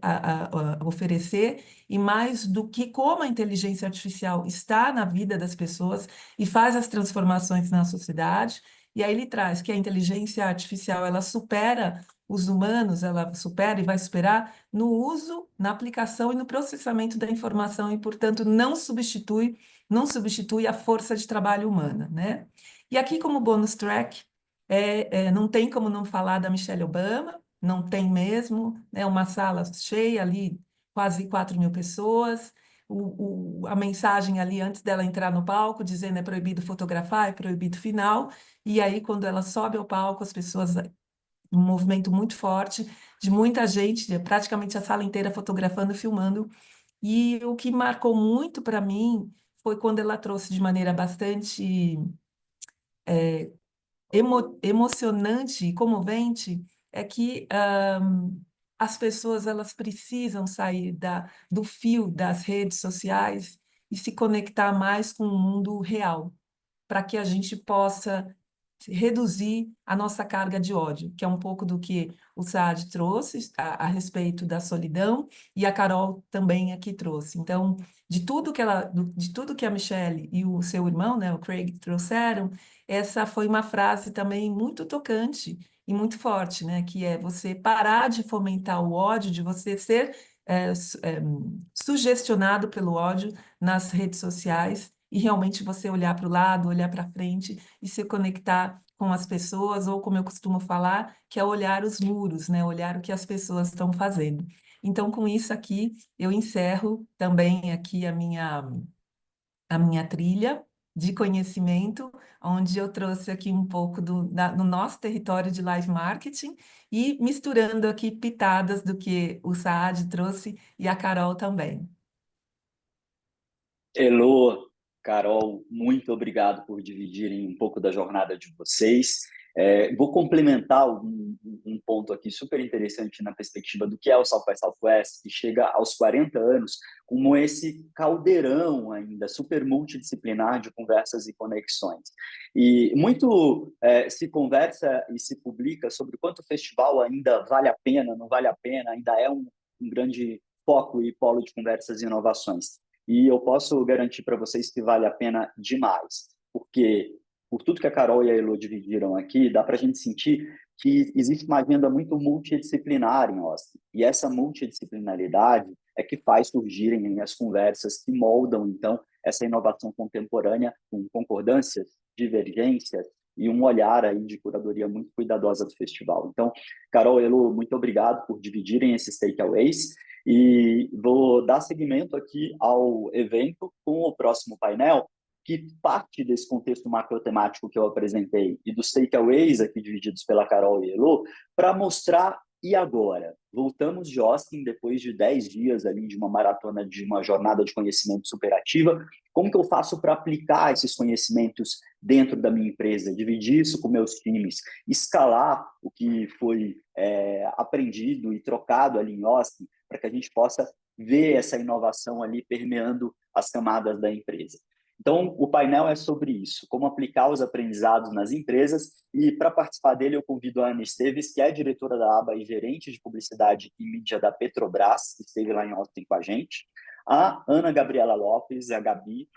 oferecer e mais do que como a inteligência artificial está na vida das pessoas e faz as transformações na sociedade. E aí ele traz que a inteligência artificial, ela supera os humanos, ela supera e vai superar no uso, na aplicação e no processamento da informação e, portanto, não substitui a força de trabalho humana, né? E aqui, como bônus track, não tem como não falar da Michelle Obama, não tem mesmo, é uma sala cheia ali, quase 4.000 pessoas, a mensagem ali antes dela entrar no palco, dizendo é proibido fotografar, é proibido final, e aí quando ela sobe ao palco, as pessoas, um movimento muito forte, de muita gente, praticamente a sala inteira fotografando, filmando, e o que marcou muito para mim foi quando ela trouxe de maneira bastante emocionante e comovente é que as pessoas elas precisam sair do fio das redes sociais e se conectar mais com o mundo real, para que a gente possa reduzir a nossa carga de ódio, que é um pouco do que o Saad trouxe a respeito da solidão e a Carol também aqui trouxe. Então, de tudo que a Michelle e o seu irmão, né, o Craig, trouxeram, essa foi uma frase também muito tocante e muito forte, né, que é você parar de fomentar o ódio, de você ser sugestionado pelo ódio nas redes sociais e realmente você olhar para o lado, olhar para frente e se conectar com as pessoas, ou como eu costumo falar, que é olhar os muros, né? Olhar o que as pessoas estão fazendo. Então, com isso aqui, eu encerro também aqui a minha trilha de conhecimento, onde eu trouxe aqui um pouco no nosso território de live marketing e misturando aqui pitadas do que o Saad trouxe e a Carol também. Elô, Carol, muito obrigado por dividirem um pouco da jornada de vocês. Vou complementar um ponto aqui super interessante na perspectiva do que é o South by Southwest, que chega aos 40 anos como esse caldeirão ainda super multidisciplinar de conversas e conexões. E muito se conversa e se publica sobre o quanto o festival ainda vale a pena, não vale a pena, ainda é um grande foco e polo de conversas e inovações. E eu posso garantir para vocês que vale a pena demais, porque por tudo que a Carol e a Elô dividiram aqui, dá para a gente sentir que existe uma agenda muito multidisciplinar em Austin. E essa multidisciplinaridade é que faz surgirem as conversas que moldam, então, essa inovação contemporânea com concordâncias, divergências e um olhar aí de curadoria muito cuidadosa do festival. Então, Carol e Elô, muito obrigado por dividirem esses takeaways. E vou dar seguimento aqui ao evento com o próximo painel, que parte desse contexto macrotemático que eu apresentei e dos takeaways aqui divididos pela Carol e Elô, para mostrar e agora. Voltamos de Austin depois de 10 dias ali de uma maratona, de uma jornada de conhecimento superativa. Como que eu faço para aplicar esses conhecimentos dentro da minha empresa, dividir isso com meus times, escalar o que foi aprendido e trocado ali em Austin, para que a gente possa ver essa inovação ali permeando as camadas da empresa. Então, o painel é sobre isso, como aplicar os aprendizados nas empresas, e para participar dele eu convido a Ana Esteves, que é diretora da aba e gerente de publicidade e mídia da Petrobras, que esteve lá em Austin com a gente, a Ana Gabriela Lopes, a Gabi,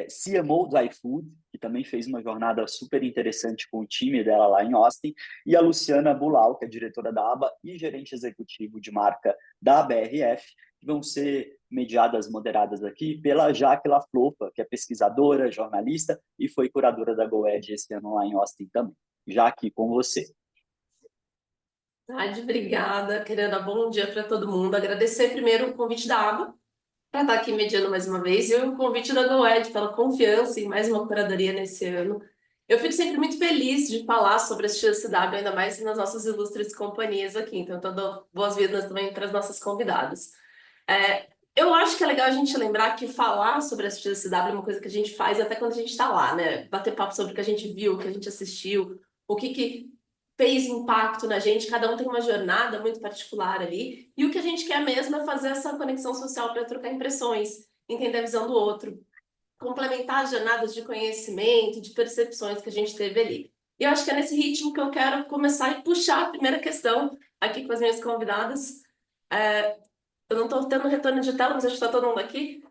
CMO do iFood, que também fez uma jornada super interessante com o time dela lá em Austin, e a Luciana Bulal, que é diretora da aba e gerente executivo de marca da BRF, que vão ser mediadas, moderadas aqui pela Jaque Laflofa, que é pesquisadora, jornalista e foi curadora da GoEd esse ano lá em Austin também. Jaque, com você. Tade, obrigada, querida. Bom dia para todo mundo. Agradecer primeiro o convite da aba para estar aqui mediando mais uma vez e o convite da GoEd pela confiança em mais uma curadoria nesse ano. Eu fico sempre muito feliz de falar sobre a XSW, ainda mais nas nossas ilustres companhias aqui. Então, eu dou boas-vindas também para as nossas convidadas. Eu acho que é legal a gente lembrar que falar sobre a XSW é uma coisa que a gente faz até quando a gente está lá, né? Bater papo sobre o que a gente viu, o que a gente assistiu, o que fez impacto na gente. Cada um tem uma jornada muito particular ali. E o que a gente quer mesmo é fazer essa conexão social para trocar impressões, entender a visão do outro, complementar as jornadas de conhecimento, de percepções que a gente teve ali. E eu acho que é nesse ritmo que eu quero começar e puxar a primeira questão aqui com as minhas convidadas. Eu não estou tendo retorno de tela, mas acho que está todo mundo aqui.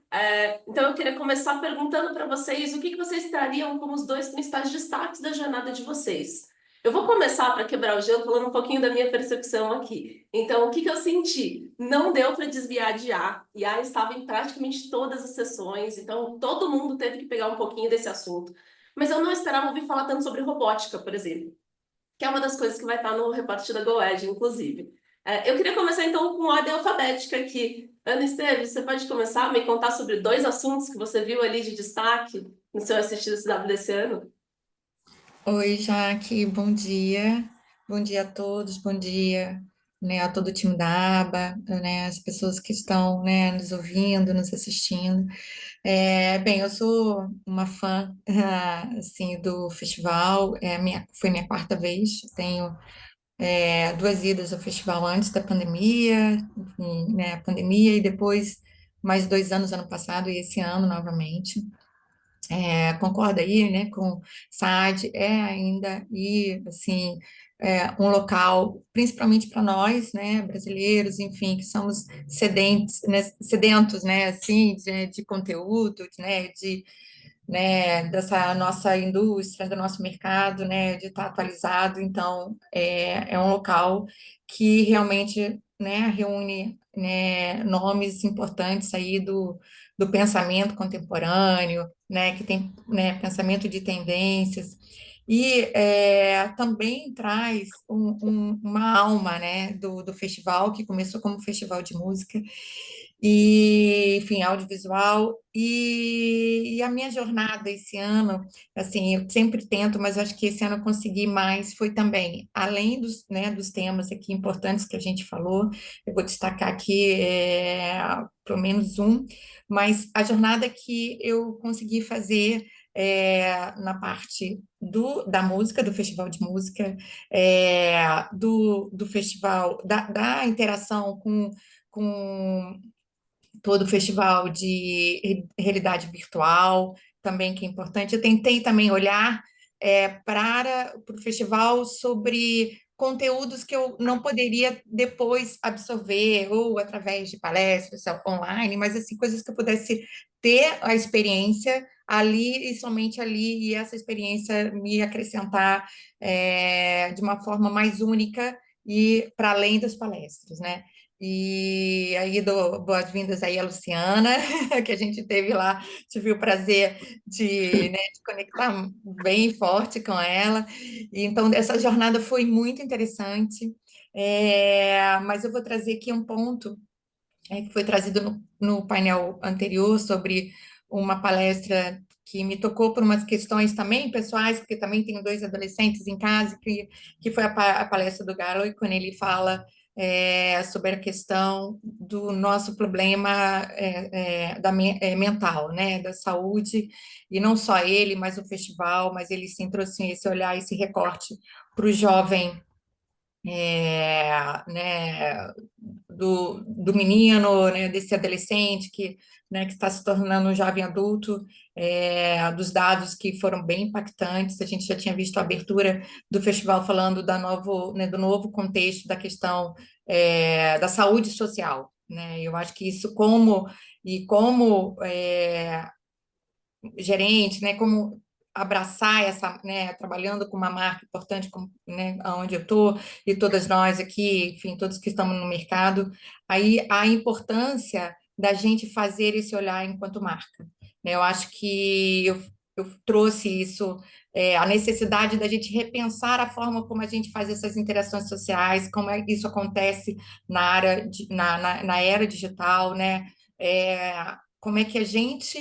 Então, eu queria começar perguntando para vocês o que que vocês trariam como os dois principais destaques da jornada de vocês. Eu vou começar para quebrar o gelo falando um pouquinho da minha percepção aqui. Então, o que que eu senti? Não deu para desviar de A. E A estava em praticamente todas as sessões, então todo mundo teve que pegar um pouquinho desse assunto. Mas eu não esperava ouvir falar tanto sobre robótica, por exemplo, que é uma das coisas que vai estar no reporte da GoEd, inclusive. Eu queria começar, então, com ordem alfabética aqui. Ana Esteves, você pode começar a me contar sobre dois assuntos que você viu ali de destaque no seu SXSW desse ano? Oi, Jaque, bom dia. Bom dia a todos, bom dia, né, a todo o time da ABA, né, as pessoas que estão, né, nos ouvindo, nos assistindo. Bem, eu sou uma fã, assim, do festival, foi minha quarta vez, tenho duas idas ao festival antes da pandemia, enfim, né, a pandemia, e depois mais 2 anos, ano passado, e esse ano novamente. Concorda aí, né, com Saad, ainda e assim um local, principalmente para nós, né, brasileiros, enfim, que somos sedentos, né, assim, de conteúdo, né, dessa nossa indústria, do nosso mercado, né, de estar atualizado. Então, é um local que realmente, né, reúne, né, nomes importantes aí do pensamento contemporâneo, né, que tem, né, pensamento de tendências, e também traz uma alma, né, do festival, que começou como festival de música, e, enfim, audiovisual, e a minha jornada esse ano, assim, eu sempre tento, mas acho que esse ano eu consegui mais, foi também, além dos, né, dos temas aqui importantes que a gente falou, eu vou destacar aqui pelo menos um, mas a jornada que eu consegui fazer na parte da música, do festival de música, do festival, da interação com todo o festival de realidade virtual, também que é importante. Eu tentei também olhar para o festival sobre conteúdos que eu não poderia depois absorver, ou através de palestras online, mas assim, coisas que eu pudesse ter a experiência ali e somente ali, e essa experiência me acrescentar de uma forma mais única e para além das palestras, né? E aí dou boas-vindas aí a Luciana, que a gente teve lá, tive o prazer né, de conectar bem forte com ela. E, então, essa jornada foi muito interessante, mas eu vou trazer aqui um ponto que foi trazido no painel anterior sobre uma palestra que me tocou por umas questões também pessoais, porque também tenho dois adolescentes em casa, que foi a palestra do Galo, quando ele fala sobre a questão do nosso problema mental, né, da saúde, e não só ele, mas o festival, mas ele sim trouxe esse olhar, esse recorte para o jovem, né, do menino, né, desse adolescente né, que está se tornando um jovem adulto, dos dados que foram bem impactantes. A gente já tinha visto a abertura do festival falando né, do novo contexto da questão da saúde social, né? Eu acho que isso como gerente, né, como abraçar essa, né, trabalhando com uma marca importante, né, onde eu estou, e todas nós aqui, enfim, todos que estamos no mercado, aí a importância da gente fazer esse olhar enquanto marca, né? Eu acho que eu trouxe isso, a necessidade da gente repensar a forma como a gente faz essas interações sociais, como isso acontece na área na era digital, né? Como é que a gente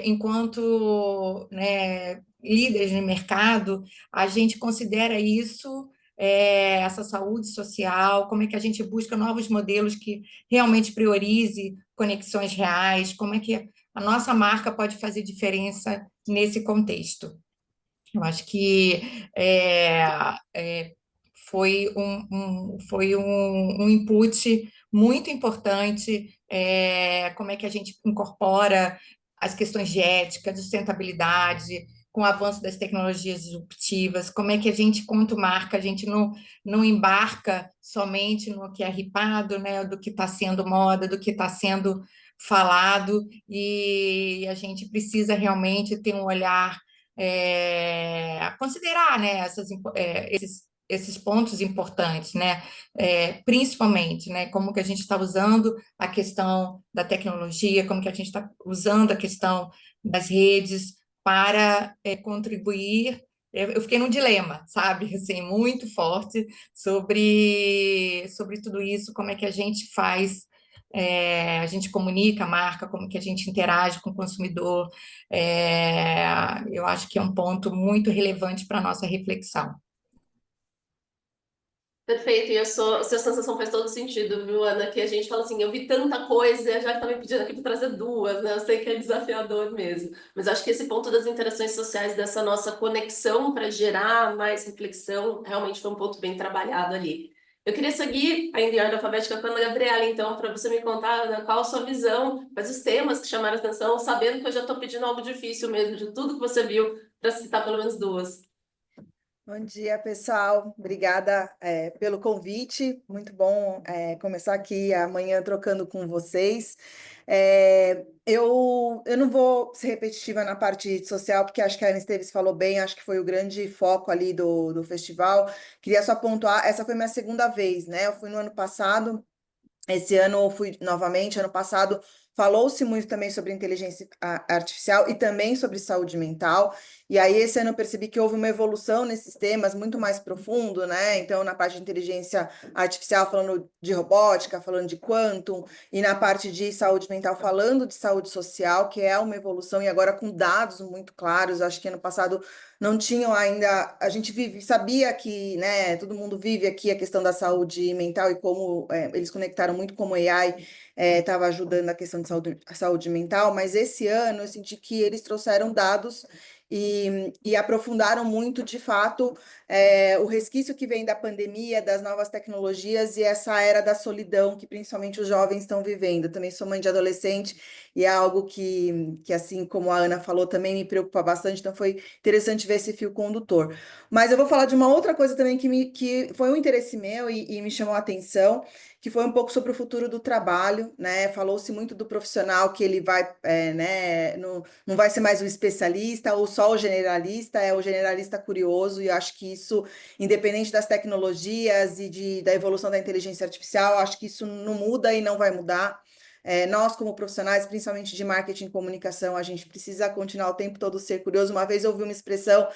enquanto, né, líderes no mercado, a gente considera isso, essa saúde social, como é que a gente busca novos modelos que realmente priorize conexões reais, como é que a nossa marca pode fazer diferença nesse contexto. Eu acho que foi um input muito importante, como é que a gente incorpora as questões de ética, de sustentabilidade, com o avanço das tecnologias disruptivas, como é que a gente, quanto marca, a gente não embarca somente no que é ripado, né, do que está sendo moda, do que está sendo falado, e a gente precisa realmente ter um olhar a considerar, né, esses pontos importantes, né, principalmente, né, como que a gente está usando a questão da tecnologia, como que a gente está usando a questão das redes para contribuir. Eu fiquei num dilema, sabe, assim, muito forte sobre tudo isso, como é que a gente faz, a gente comunica a marca, como que a gente interage com o consumidor. Eu acho que é um ponto muito relevante para a nossa reflexão. Perfeito, e essa sensação faz todo sentido, viu, Ana? Que a gente fala assim, eu vi tanta coisa, já que tá me pedindo aqui para trazer duas, né? Eu sei que é desafiador mesmo, mas acho que esse ponto das interações sociais, dessa nossa conexão para gerar mais reflexão, realmente foi um ponto bem trabalhado ali. Eu queria seguir ainda em ordem alfabética com a Ana Gabriela, então, para você me contar, Ana, qual a sua visão, quais os temas que chamaram a atenção, sabendo que eu já estou pedindo algo difícil mesmo, de tudo que você viu, para citar pelo menos duas. Bom dia, pessoal. Obrigada, pelo convite. Muito bom, começar aqui amanhã trocando com vocês. Eu não vou ser repetitiva na parte social, porque acho que a Ana Esteves falou bem, acho que foi o grande foco ali do festival. Queria só pontuar, essa foi minha segunda vez, né? Eu fui no ano passado. Esse ano eu fui novamente, ano passado falou-se muito também sobre inteligência artificial e também sobre saúde mental. E aí, esse ano eu percebi que houve uma evolução nesses temas muito mais profundo, né? Então, na parte de inteligência artificial, falando de robótica, falando de quantum, e na parte de saúde mental, falando de saúde social, que é uma evolução, e agora com dados muito claros. Acho que ano passado não tinham ainda. A gente sabia que, né, todo mundo vive aqui a questão da saúde mental e como eles conectaram muito como a AI estava ajudando a questão de saúde mental, mas esse ano eu senti que eles trouxeram dados e aprofundaram muito, de fato, o resquício que vem da pandemia, das novas tecnologias e essa era da solidão que principalmente os jovens estão vivendo. Eu também sou mãe de adolescente e é algo que, assim como a Ana falou, também me preocupa bastante, então foi interessante ver esse fio condutor. Mas eu vou falar de uma outra coisa também que foi um interesse meu e me chamou a atenção, que foi um pouco sobre o futuro do trabalho, né? Falou-se muito do profissional que ele vai, né, não vai ser mais um especialista ou só o generalista, é o generalista curioso, e eu acho que isso, independente das tecnologias e da evolução da inteligência artificial, acho que isso não muda e não vai mudar. Nós, como profissionais, principalmente de marketing e comunicação, a gente precisa continuar o tempo todo ser curioso. Uma vez eu ouvi uma expressão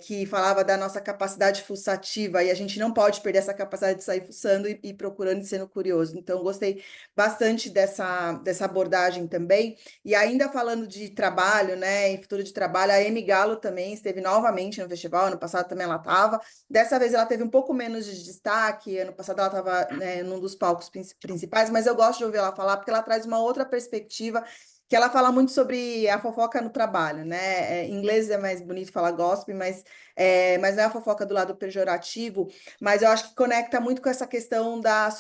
que falava da nossa capacidade fuçativa, e a gente não pode perder essa capacidade de sair fuçando e procurando e sendo curioso. Então, gostei bastante dessa abordagem também. E ainda falando de trabalho, né, em futuro de trabalho, a Amy Gallo também esteve novamente no festival, ano passado também ela estava. Dessa vez ela teve um pouco menos de destaque, ano passado ela estava, né, num dos palcos principais, mas eu gosto de ouvir ela falar, porque ela traz uma outra perspectiva, que ela fala muito sobre a fofoca no trabalho, né? Em inglês é mais bonito falar gossip, mas não é a fofoca do lado pejorativo, mas eu acho que conecta muito com essa questão da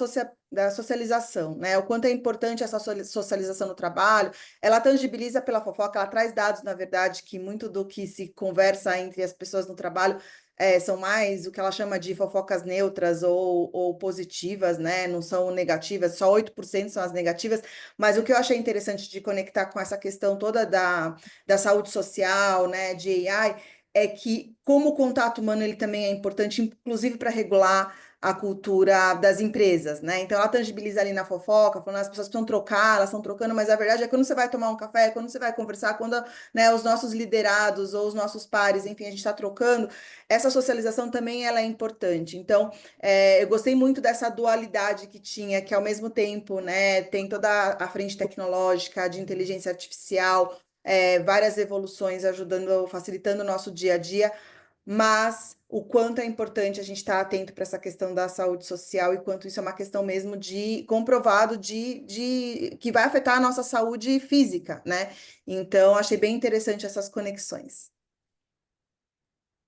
socialização, né? O quanto é importante essa socialização no trabalho. Ela tangibiliza pela fofoca, ela traz dados, na verdade, que muito do que se conversa entre as pessoas no trabalho são mais o que ela chama de fofocas neutras ou positivas, né? Não são negativas, só 8% são as negativas, mas o que eu achei interessante de conectar com essa questão toda da saúde social, né, de AI, é que como o contato humano ele também é importante, inclusive para regular a cultura das empresas, né? Então ela tangibiliza ali na fofoca, falando as pessoas precisam trocar, elas estão trocando, mas a verdade é que quando você vai tomar um café, quando você vai conversar, quando, né, os nossos liderados ou os nossos pares, enfim, a gente está trocando, essa socialização também ela é importante. Então, eu gostei muito dessa dualidade que tinha, que ao mesmo tempo, né, tem toda a frente tecnológica, de inteligência artificial, várias evoluções ajudando, facilitando o nosso dia a dia, mas o quanto é importante a gente estar atento para essa questão da saúde social e quanto isso é uma questão mesmo de comprovado de que vai afetar a nossa saúde física, né? Então, achei bem interessante essas conexões.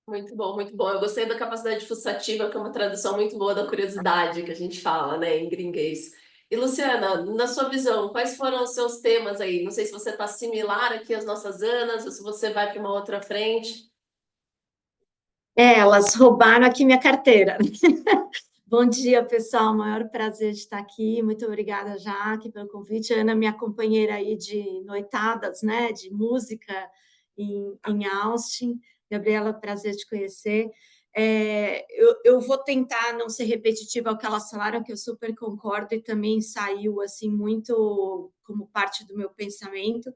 Muito bom, muito bom. Eu gostei da capacidade fuçativa, que é uma tradução muito boa da curiosidade que a gente fala, né, em gringuês. E, Luciana, na sua visão, quais foram os seus temas aí? Não sei se você está similar aqui às nossas Anas, ou se você vai para uma outra frente. Elas roubaram aqui minha carteira. Bom dia, pessoal. Maior prazer de estar aqui. Muito obrigada, Jaque, pelo convite. Ana, minha companheira aí de noitadas, né, de música em Austin. Gabriela, prazer te conhecer. Eu vou tentar não ser repetitiva ao que elas falaram, que eu super concordo e também saiu assim muito como parte do meu pensamento.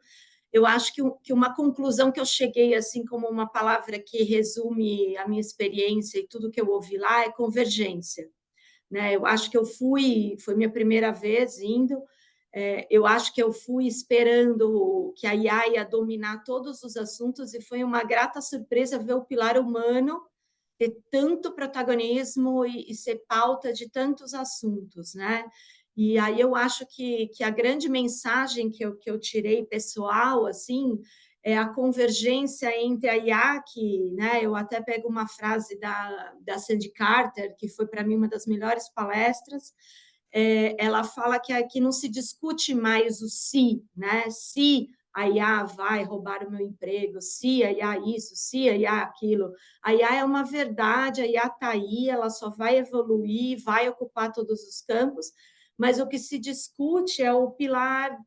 Eu acho que uma conclusão que eu cheguei assim como uma palavra que resume a minha experiência e tudo que eu ouvi lá é convergência, né? Eu acho que foi minha primeira vez indo, eu acho que eu fui esperando que a IA ia dominar todos os assuntos e foi uma grata surpresa ver o pilar humano ter tanto protagonismo e ser pauta de tantos assuntos, né? E aí eu acho que a grande mensagem que eu tirei pessoal, assim, é a convergência entre a IA, que, né, eu até pego uma frase da Sandy Carter, que foi para mim uma das melhores palestras, ela fala que aqui não se discute mais o se, né? Se a IA vai roubar o meu emprego, se a IA isso, se a IA aquilo. A IA é uma verdade, a IA está aí, ela só vai evoluir, vai ocupar todos os campos, mas o que se discute é o pilar,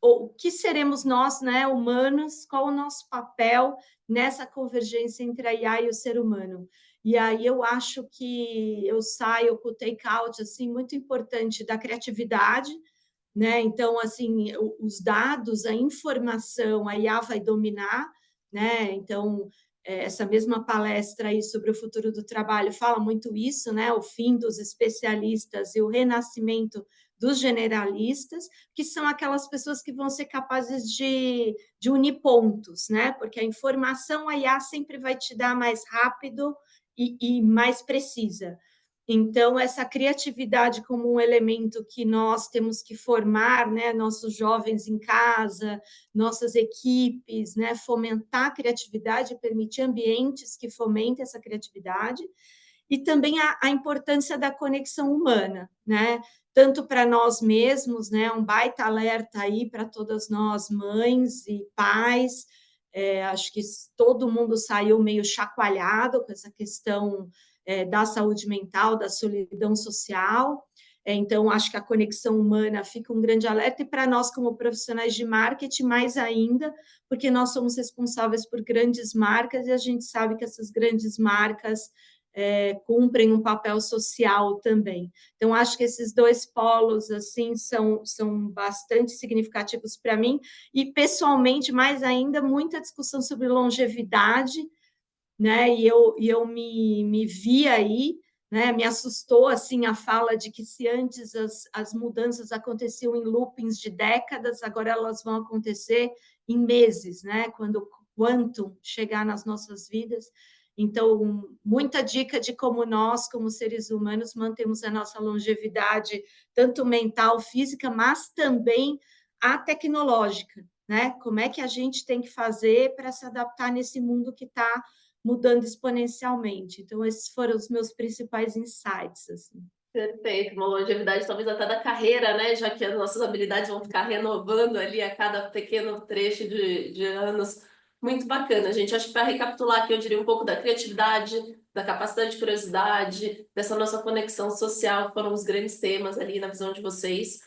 o que seremos nós, né, humanos, qual o nosso papel nessa convergência entre a IA e o ser humano. E aí eu acho que eu saio com o take-out assim, muito importante da criatividade, né? Então, assim, os dados, a informação, a IA vai dominar, né? Então, essa mesma palestra aí sobre o futuro do trabalho fala muito isso, né? O fim dos especialistas e o renascimento dos generalistas, que são aquelas pessoas que vão ser capazes de unir pontos, né? Porque a informação a IA sempre vai te dar mais rápido e mais precisa. Então, essa criatividade como um elemento que nós temos que formar, né, nossos jovens em casa, nossas equipes, né, fomentar a criatividade, permitir ambientes que fomentem essa criatividade, e também a importância da conexão humana, né, tanto para nós mesmos, né, um baita alerta aí para todas nós, mães e pais, acho que todo mundo saiu meio chacoalhado com essa questão da saúde mental, da solidão social. Então, acho que a conexão humana fica um grande alerta, e para nós, como profissionais de marketing, mais ainda, porque nós somos responsáveis por grandes marcas e a gente sabe que essas grandes marcas cumprem um papel social também. Então, acho que esses dois polos assim são bastante significativos para mim, e pessoalmente, mais ainda, muita discussão sobre longevidade, né? E eu me vi aí, né? Me assustou assim a fala de que se antes as mudanças aconteciam em loopings de décadas, agora elas vão acontecer em meses, né? Quando o quantum chegar nas nossas vidas. Então, muita dica de como nós, como seres humanos, mantemos a nossa longevidade, tanto mental, física, mas também a tecnológica, né? Como é que a gente tem que fazer para se adaptar nesse mundo que está mudando exponencialmente. Então, esses foram os meus principais insights, assim. Perfeito, uma longevidade talvez até da carreira, né? Já que as nossas habilidades vão ficar renovando ali a cada pequeno trecho de anos. Muito bacana, gente. Acho que para recapitular aqui, eu diria um pouco da criatividade, da capacidade de curiosidade, dessa nossa conexão social, foram os grandes temas ali na visão de vocês.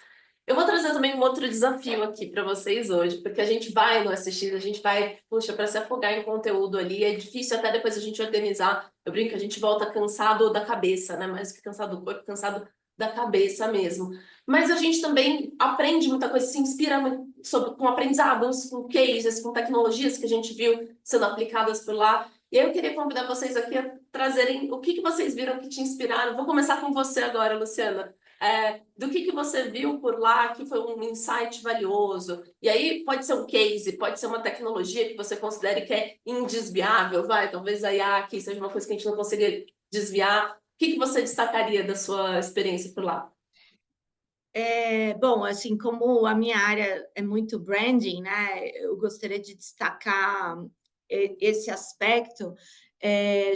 Eu vou trazer também um outro desafio aqui para vocês hoje, porque a gente vai no assistir, a gente vai, puxa, para se afogar em conteúdo ali, é difícil até depois a gente organizar. Eu brinco que a gente volta cansado da cabeça, né? Mais do que cansado do corpo, cansado da cabeça mesmo. Mas a gente também aprende muita coisa, se inspira com aprendizados, com cases, com tecnologias que a gente viu sendo aplicadas por lá. E aí eu queria convidar vocês aqui a trazerem o que vocês viram que te inspiraram. Vou começar com você agora, Luciana. Do que você viu por lá que foi um insight valioso. E aí pode ser um case, pode ser uma tecnologia que você considere que é indesviável, talvez a IA aqui seja uma coisa que a gente não consiga desviar. O que você destacaria da sua experiência por lá? Bom, assim, como a minha área é muito branding, né, eu gostaria de destacar esse aspecto.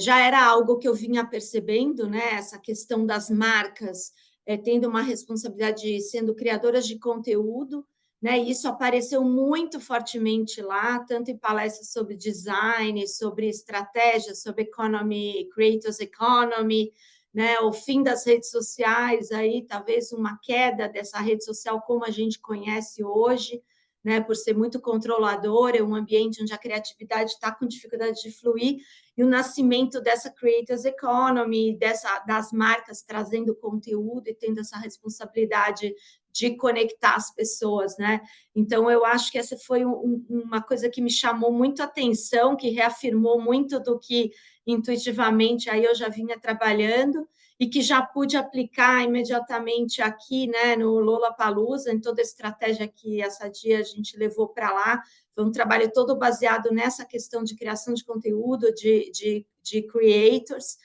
Já era algo que eu vinha percebendo, né, essa questão das marcas tendo uma responsabilidade sendo criadoras de conteúdo, né, e isso apareceu muito fortemente lá, tanto em palestras sobre design, sobre estratégia, sobre economy, creators economy, né, o fim das redes sociais, aí talvez uma queda dessa rede social como a gente conhece hoje, né, por ser muito controladora, é um ambiente onde a criatividade está com dificuldade de fluir, e o nascimento dessa creators economy, das marcas trazendo conteúdo e tendo essa responsabilidade de conectar as pessoas, né? Então, eu acho que essa foi uma coisa que me chamou muito a atenção, que reafirmou muito do que intuitivamente aí eu já vinha trabalhando e que já pude aplicar imediatamente aqui, né, no Lollapalooza, em toda a estratégia que essa dia a gente levou para lá. Foi um trabalho todo baseado nessa questão de criação de conteúdo, de creators.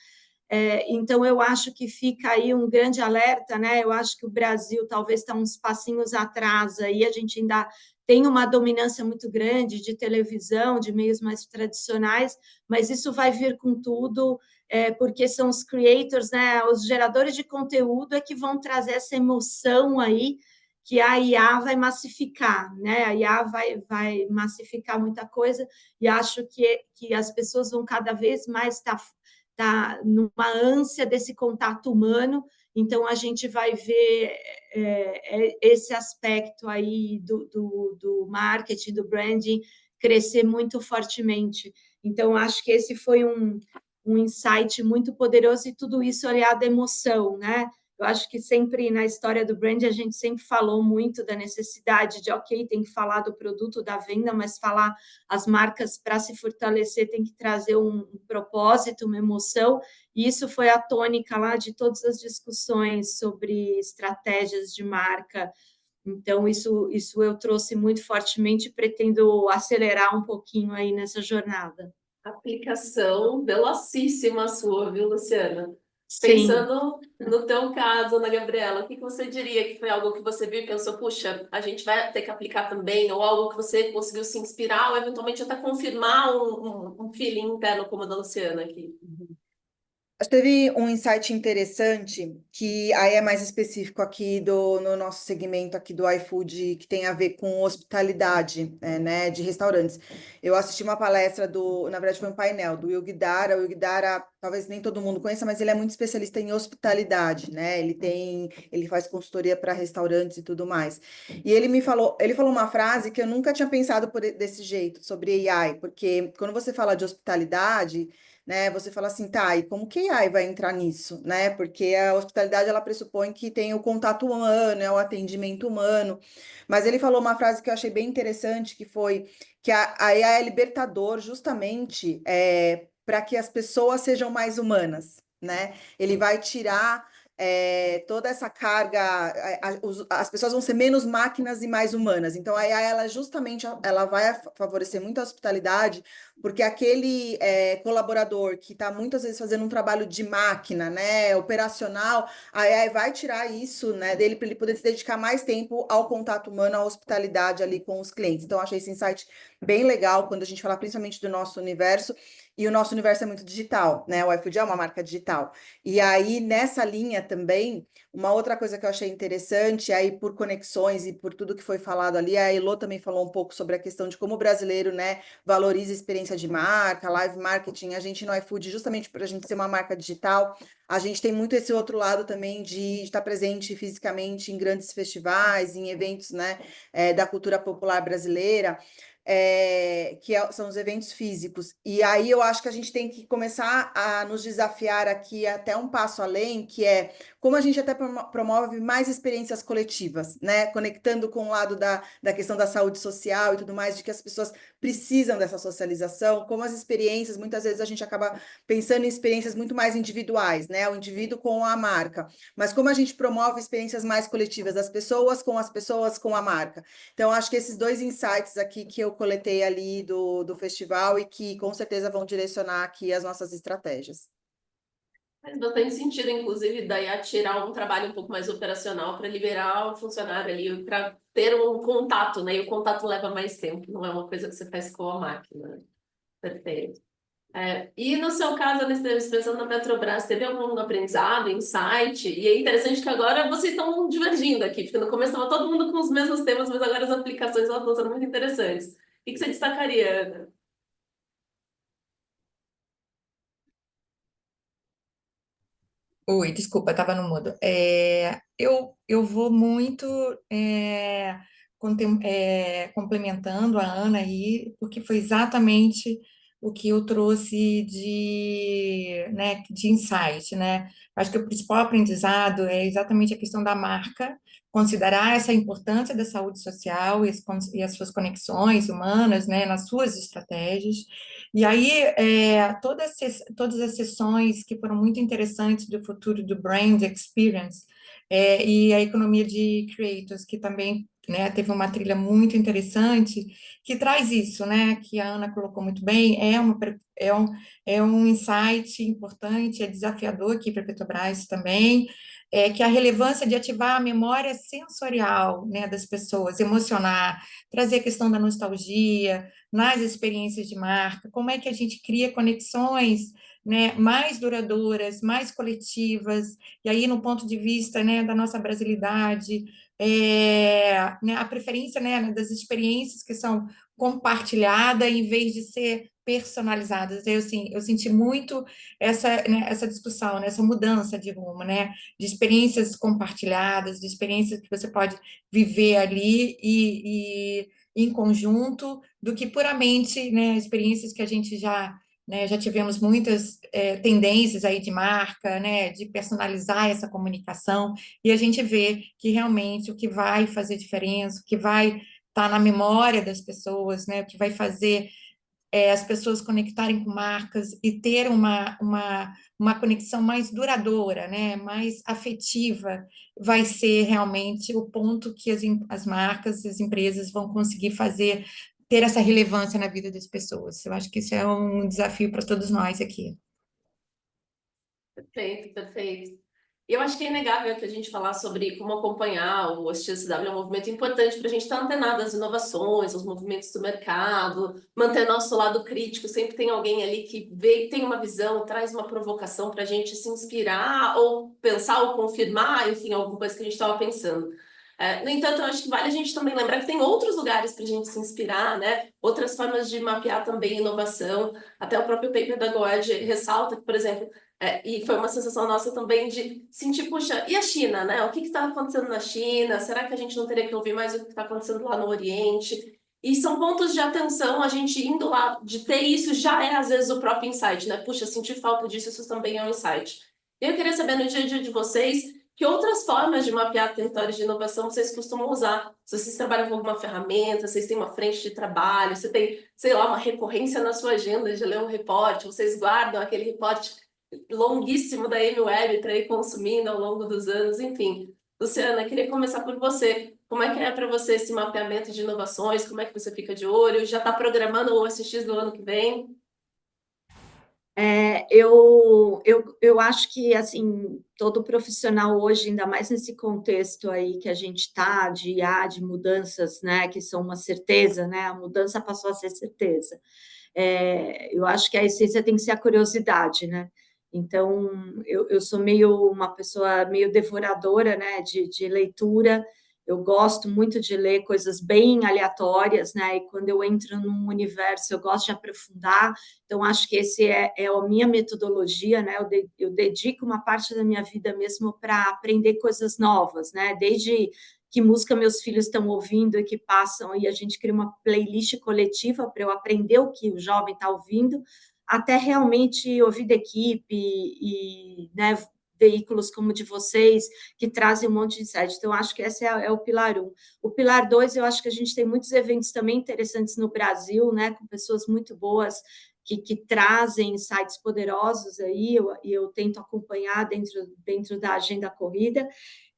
Então, eu acho que fica aí um grande alerta, né? Eu acho que o Brasil talvez está uns passinhos atrás, aí a gente ainda tem uma dominância muito grande de televisão, de meios mais tradicionais, mas isso vai vir com tudo, porque são os creators, né? Os geradores de conteúdo é que vão trazer essa emoção aí que a IA vai massificar, né? A IA vai massificar muita coisa e acho que as pessoas vão cada vez mais estar numa ânsia desse contato humano, então a gente vai ver esse aspecto aí do marketing, do branding, crescer muito fortemente. Então, acho que esse foi um insight muito poderoso e tudo isso aliado à emoção, né? Eu acho que sempre na história do brand a gente sempre falou muito da necessidade de, ok, tem que falar do produto, da venda, mas falar as marcas para se fortalecer tem que trazer um propósito, uma emoção, e isso foi a tônica lá de todas as discussões sobre estratégias de marca. Então, isso eu trouxe muito fortemente e pretendo acelerar um pouquinho aí nessa jornada. Aplicação velocíssima sua, viu, Luciana? Sim. Pensando no teu caso, Ana Gabriela, o que você diria que foi algo que você viu e pensou, puxa, a gente vai ter que aplicar também, ou algo que você conseguiu se inspirar, ou eventualmente até confirmar um feeling interno como o da Luciana aqui? Acho que teve um insight interessante, que aí é mais específico aqui no nosso segmento aqui do iFood, que tem a ver com hospitalidade, né, de restaurantes. Eu assisti uma palestra na verdade foi um painel do Will Guidara. O Will Guidara, talvez nem todo mundo conheça, mas ele é muito especialista em hospitalidade, né? Ele faz consultoria para restaurantes e tudo mais. E ele falou uma frase que eu nunca tinha pensado desse jeito, sobre AI, porque quando você fala de hospitalidade, né? Você fala assim, tá, e como que a AI vai entrar nisso, né? Porque a hospitalidade, ela pressupõe que tem o contato humano, o atendimento humano. Mas ele falou uma frase que eu achei bem interessante, que foi que a AI é libertador justamente para que as pessoas sejam mais humanas, né? Ele vai tirar toda essa carga, as pessoas vão ser menos máquinas e mais humanas. Então, a AI, ela vai favorecer muito a hospitalidade, porque aquele colaborador que está muitas vezes fazendo um trabalho de máquina, né, operacional, a AI vai tirar isso, né, dele para ele poder se dedicar mais tempo ao contato humano, à hospitalidade ali com os clientes. Então, achei esse insight bem legal quando a gente fala principalmente do nosso universo, e o nosso universo é muito digital, né? O iFood é uma marca digital. E aí, nessa linha também, uma outra coisa que eu achei interessante, aí por conexões e por tudo que foi falado ali, a Elô também falou um pouco sobre a questão de como o brasileiro, né, valoriza a experiência de marca, live marketing. A gente no iFood, justamente por a gente ser uma marca digital, a gente tem muito esse outro lado também de estar presente fisicamente em grandes festivais, em eventos, né, da cultura popular brasileira. São os eventos físicos. E aí eu acho que a gente tem que começar a nos desafiar aqui até um passo além, que é como a gente até promove mais experiências coletivas, né? Conectando com o lado da questão da saúde social e tudo mais, de que as pessoas precisam dessa socialização, como as experiências, muitas vezes a gente acaba pensando em experiências muito mais individuais, né? O indivíduo com a marca. Mas como a gente promove experiências mais coletivas, as pessoas com a marca. Então, acho que esses dois insights aqui que eu coletei ali do festival e que com certeza vão direcionar aqui as nossas estratégias. Faz bastante sentido, inclusive, daí a tirar um trabalho um pouco mais operacional para liberar o funcionário ali, para ter um contato, né? E o contato leva mais tempo, não é uma coisa que você faz com a máquina. Perfeito. E no seu caso, Anastasia, pensando na Petrobras, teve algum aprendizado, insight? E é interessante que agora vocês estão divergindo aqui, porque no começo estava todo mundo com os mesmos temas, mas agora as aplicações elas estão sendo muito interessantes. O que você destacaria, Ana? Oi, desculpa, estava no mudo. Eu vou muito complementando a Ana aí, porque foi exatamente o que eu trouxe de insight, né? Acho que o principal aprendizado é exatamente a questão da marca, considerar essa importância da saúde social e as suas conexões humanas, né, nas suas estratégias. E aí, todas as sessões que foram muito interessantes do futuro do Brand Experience, e a economia de creators, que também, né, teve uma trilha muito interessante, que traz isso, né, que a Ana colocou muito bem, é um insight importante, é desafiador aqui para a Petrobras também, que a relevância de ativar a memória sensorial, né, das pessoas, emocionar, trazer a questão da nostalgia, nas experiências de marca, como é que a gente cria conexões, né, mais duradouras, mais coletivas, e aí no ponto de vista, né, da nossa brasilidade, né, a preferência, né, das experiências que são compartilhadas em vez de ser personalizadas. Eu senti muito essa discussão, né, essa mudança de rumo, né, de experiências compartilhadas, de experiências que você pode viver ali e em conjunto, do que puramente, né, experiências que a gente já tivemos muitas tendências aí de marca, né, de personalizar essa comunicação, e a gente vê que realmente o que vai fazer diferença, o que vai estar na memória das pessoas, né, o que vai fazer as pessoas conectarem com marcas e ter uma conexão mais duradoura, né, mais afetiva, vai ser realmente o ponto que as marcas, as empresas vão conseguir fazer, ter essa relevância na vida das pessoas. Eu acho que isso é um desafio para todos nós aqui. Perfeito, perfeito. E eu acho que é inegável que a gente falar sobre como acompanhar o SXSW é um movimento importante para a gente estar antenado às inovações, aos movimentos do mercado, manter nosso lado crítico. Sempre tem alguém ali que vê, tem uma visão, traz uma provocação para a gente se inspirar ou pensar ou confirmar, enfim, alguma coisa que a gente estava pensando. No entanto, eu acho que vale a gente também lembrar que tem outros lugares para a gente se inspirar, né? Outras formas de mapear também inovação. Até o próprio paper da GOED ressalta que, por exemplo, e foi uma sensação nossa também de sentir, puxa, e a China, né? O que está acontecendo na China? Será que a gente não teria que ouvir mais o que está acontecendo lá no Oriente? E são pontos de atenção, a gente indo lá, de ter isso já é às vezes o próprio insight, né? Puxa, sentir falta disso, isso também é um insight. E eu queria saber no dia a dia de vocês, que outras formas de mapear territórios de inovação vocês costumam usar? Se vocês trabalham com alguma ferramenta, vocês têm uma frente de trabalho, você tem, sei lá, uma recorrência na sua agenda de ler um reporte, vocês guardam aquele reporte longuíssimo da Amy Webb para ir consumindo ao longo dos anos, enfim. Luciana, queria começar por você. Como é que é para você esse mapeamento de inovações? Como é que você fica de olho? Já está programando o OSX do ano que vem? Eu acho que, assim, todo profissional hoje, ainda mais nesse contexto aí que a gente está, de IA, de mudanças, né, que são uma certeza, né, a mudança passou a ser certeza. Eu acho que a essência tem que ser a curiosidade, né? Então, eu sou uma pessoa meio devoradora, né, de leitura. Eu gosto muito de ler coisas bem aleatórias, né? E quando eu entro num universo, eu gosto de aprofundar. Então, acho que esse é a minha metodologia, né? Eu dedico uma parte da minha vida mesmo para aprender coisas novas, né? Desde que música meus filhos estão ouvindo e que passam, e a gente cria uma playlist coletiva para eu aprender o que o jovem está ouvindo, até realmente ouvir da equipe e né, veículos como o de vocês, que trazem um monte de insight. Então, acho que esse é o pilar 1. O pilar 2, eu acho que a gente tem muitos eventos também interessantes no Brasil, né, com pessoas muito boas que trazem insights poderosos aí, e eu tento acompanhar dentro da agenda corrida.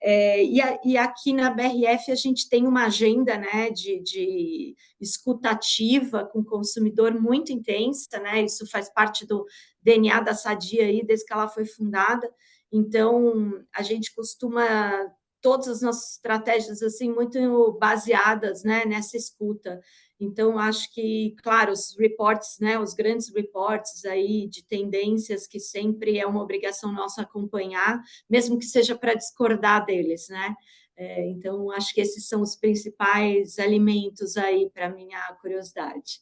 E aqui na BRF a gente tem uma agenda, né, de escutativa com o consumidor muito intensa, né? Isso faz parte do DNA da Sadia aí, desde que ela foi fundada. Então, a gente costuma todas as nossas estratégias assim muito baseadas, né, nessa escuta. Então, acho que, claro, os reports, né, os grandes reports aí de tendências que sempre é uma obrigação nossa acompanhar, mesmo que seja para discordar deles, né? Então, acho que esses são os principais alimentos aí para minha curiosidade.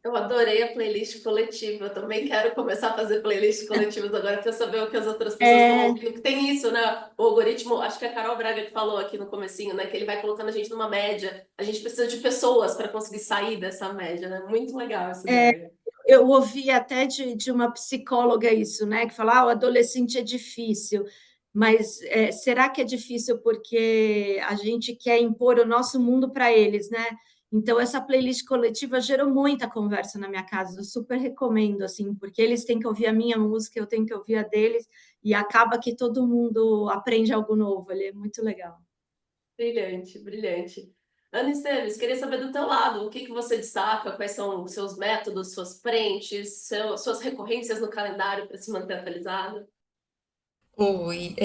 Eu adorei a playlist coletiva. Eu também quero começar a fazer playlists coletivas agora para saber o que as outras pessoas estão ouvindo. Que tem isso, né? O algoritmo, acho que a Carol Braga que falou aqui no comecinho, né? Que ele vai colocando a gente numa média. A gente precisa de pessoas para conseguir sair dessa média, né? Muito legal essa ideia. Eu ouvi até de uma psicóloga isso, né? Que fala, o adolescente é difícil. Mas será que é difícil porque a gente quer impor o nosso mundo para eles, né? Então, essa playlist coletiva gerou muita conversa na minha casa. Eu super recomendo, assim, porque eles têm que ouvir a minha música, eu tenho que ouvir a deles, e acaba que todo mundo aprende algo novo. Ele é muito legal. Brilhante, brilhante. Ana Esteves, queria saber do teu lado, o que que você destaca, quais são os seus métodos, suas frentes, suas recorrências no calendário para se manter atualizado? Oi,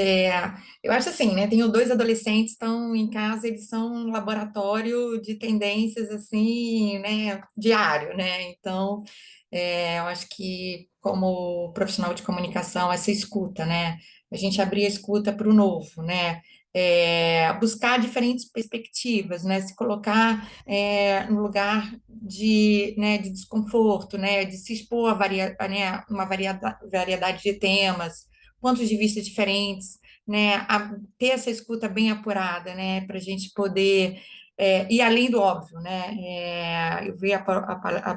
eu acho assim, né? Tenho dois adolescentes, estão em casa, eles são um laboratório de tendências, assim, né? Diário, né? Então, eu acho que, como profissional de comunicação, essa escuta, né? A gente abrir a escuta para o novo, né? Buscar diferentes perspectivas, né? Se colocar no lugar de, né, de desconforto, né? De se expor né, uma variedade de temas, pontos de vista diferentes, né, ter essa escuta bem apurada, né, para a gente poder ir além do óbvio, né, eu vi a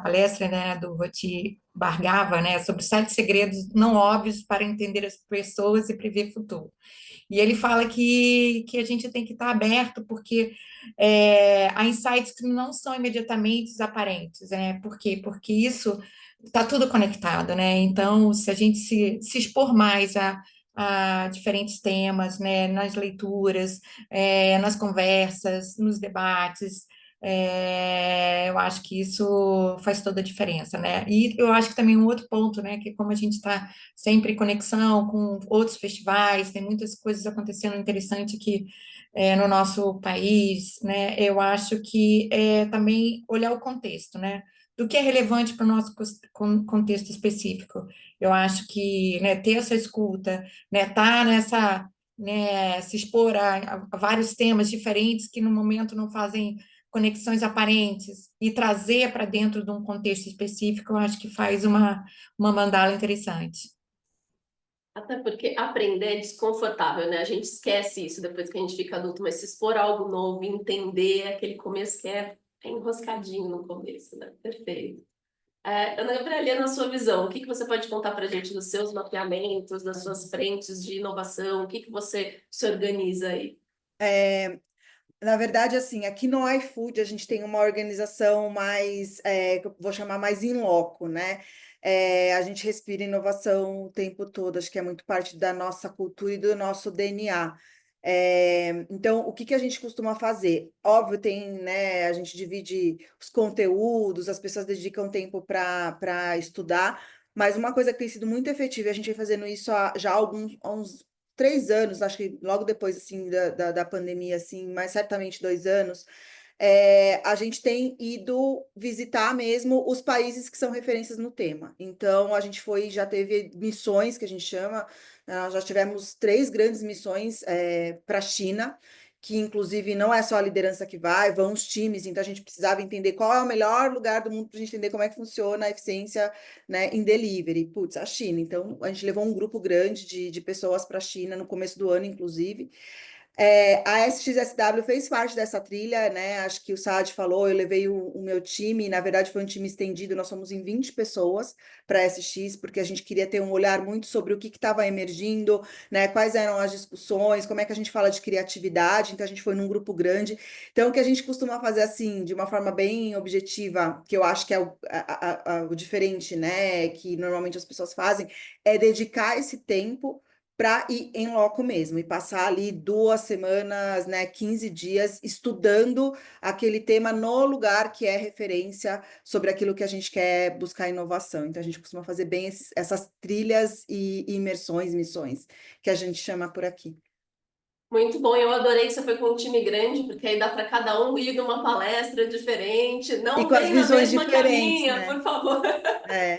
palestra, né, do Roti Bargava, né, sobre 7 segredos não óbvios para entender as pessoas e prever o futuro. E ele fala que a gente tem que estar aberto, porque há insights que não são imediatamente aparentes, né? Por quê? Porque isso está tudo conectado, né? Então, se a gente se expor mais a diferentes temas, né? Nas leituras, nas conversas, nos debates, eu acho que isso faz toda a diferença, né? E eu acho que também um outro ponto, né? Que como a gente está sempre em conexão com outros festivais, tem muitas coisas acontecendo interessante aqui no nosso país, né? Eu acho que também olhar o contexto, né? Do que é relevante para o nosso contexto específico. Eu acho que, né, ter essa escuta, né, tá nessa, né, se expor a vários temas diferentes que no momento não fazem conexões aparentes e trazer para dentro de um contexto específico, eu acho que faz uma mandala interessante. Até porque aprender é desconfortável, né? A gente esquece isso depois que a gente fica adulto, mas se expor a algo novo, entender aquele começo que é enroscadinho no começo, né? Perfeito. Ana Gabriela, na sua visão, o que que você pode contar para a gente dos seus mapeamentos, das suas frentes de inovação? O que que você se organiza aí? Na verdade, assim, aqui no iFood a gente tem uma organização mais, que eu vou chamar mais in loco, né? A gente respira inovação o tempo todo, acho que é muito parte da nossa cultura e do nosso DNA. Então, o que que a gente costuma fazer? Óbvio, tem, né? A gente divide os conteúdos, as pessoas dedicam tempo para estudar, mas uma coisa que tem sido muito efetiva, e a gente vem fazendo isso já há uns 3 anos, acho que logo depois assim da pandemia, assim, mas certamente 2 anos, a gente tem ido visitar mesmo os países que são referências no tema. Então, a gente já teve missões que a gente chama, nós já tivemos 3 grandes missões para a China, que inclusive não é só a liderança que vão os times, então a gente precisava entender qual é o melhor lugar do mundo para a gente entender como é que funciona a eficiência, né, em delivery. Putz, a China. Então, a gente levou um grupo grande de pessoas para a China no começo do ano, inclusive. A SXSW fez parte dessa trilha, né? Acho que o Saad falou, eu levei o meu time, na verdade foi um time estendido, nós somos em 20 pessoas para a SX, porque a gente queria ter um olhar muito sobre o que estava emergindo, né? Quais eram as discussões, como é que a gente fala de criatividade, então a gente foi num grupo grande. Então, o que a gente costuma fazer assim, de uma forma bem objetiva, que eu acho que é o diferente, né? Que normalmente as pessoas fazem, é dedicar esse tempo para ir em loco mesmo e passar ali 2 semanas, né, 15 dias estudando aquele tema no lugar que é referência sobre aquilo que a gente quer buscar inovação. Então a gente costuma fazer bem essas trilhas e imersões, missões, que a gente chama por aqui. Muito bom, eu adorei que você foi com um time grande, porque aí dá para cada um ir numa palestra diferente. E Não com as vem na visões mesma que a diferentes, minha, né? por favor.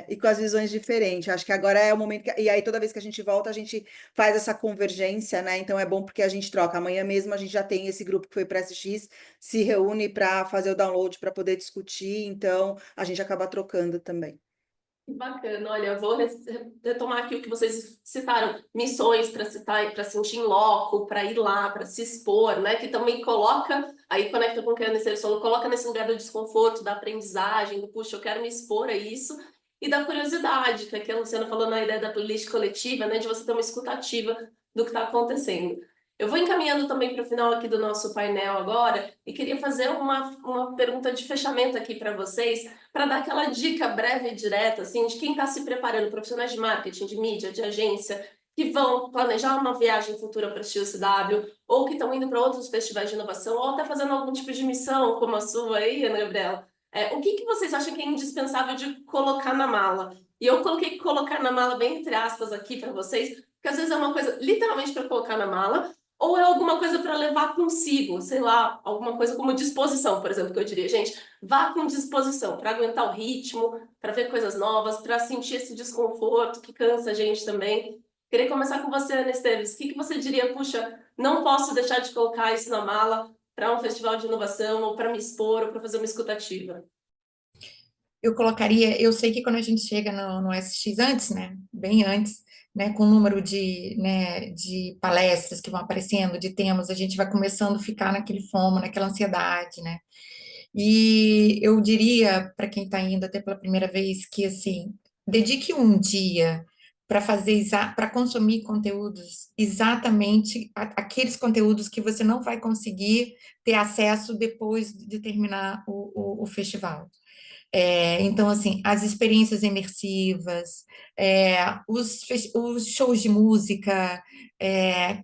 E com as visões diferentes. Acho que agora é o momento e aí toda vez que a gente volta, a gente faz essa convergência, né? Então é bom porque a gente troca. Amanhã mesmo a gente já tem esse grupo que foi para SX, se reúne para fazer o download para poder discutir, então a gente acaba trocando também. Que bacana, olha, eu vou retomar aqui o que vocês citaram, missões para citar, para sentir em loco, para ir lá, para se expor, né? Que também coloca, aí conecta com o que a Aniceto falou, coloca nesse lugar do desconforto, da aprendizagem, do puxa, eu quero me expor a isso, e da curiosidade, que aqui a Luciana falou na ideia da playlist coletiva, né? De você ter uma escuta ativa do que está acontecendo. Eu vou encaminhando também para o final aqui do nosso painel agora, e queria fazer uma pergunta de fechamento aqui para vocês, para dar aquela dica breve e direta, assim, de quem está se preparando, profissionais de marketing, de mídia, de agência, que vão planejar uma viagem futura para a XW, ou que estão indo para outros festivais de inovação, ou até fazendo algum tipo de missão, como a sua aí, Ana Gabriela. O que vocês acham que é indispensável de colocar na mala? E eu coloquei colocar na mala bem entre aspas aqui para vocês, porque às vezes é uma coisa literalmente para colocar na mala, ou é alguma coisa para levar consigo, sei lá, alguma coisa como disposição, por exemplo, que eu diria, gente, vá com disposição para aguentar o ritmo, para ver coisas novas, para sentir esse desconforto que cansa a gente também. Queria começar com você, Ana Esteves. O que você diria, puxa, não posso deixar de colocar isso na mala para um festival de inovação, ou para me expor, ou para fazer uma escutativa? Eu colocaria, eu sei que quando a gente chega no SX antes, né, bem antes, né, com o número de, né, de palestras que vão aparecendo, de temas, a gente vai começando a ficar naquele fomo, naquela ansiedade, né, e eu diria para quem está indo até pela primeira vez que, assim, dedique um dia para fazer, para consumir conteúdos, exatamente aqueles conteúdos que você não vai conseguir ter acesso depois de terminar o festival. Então, assim, as experiências imersivas, os shows de música,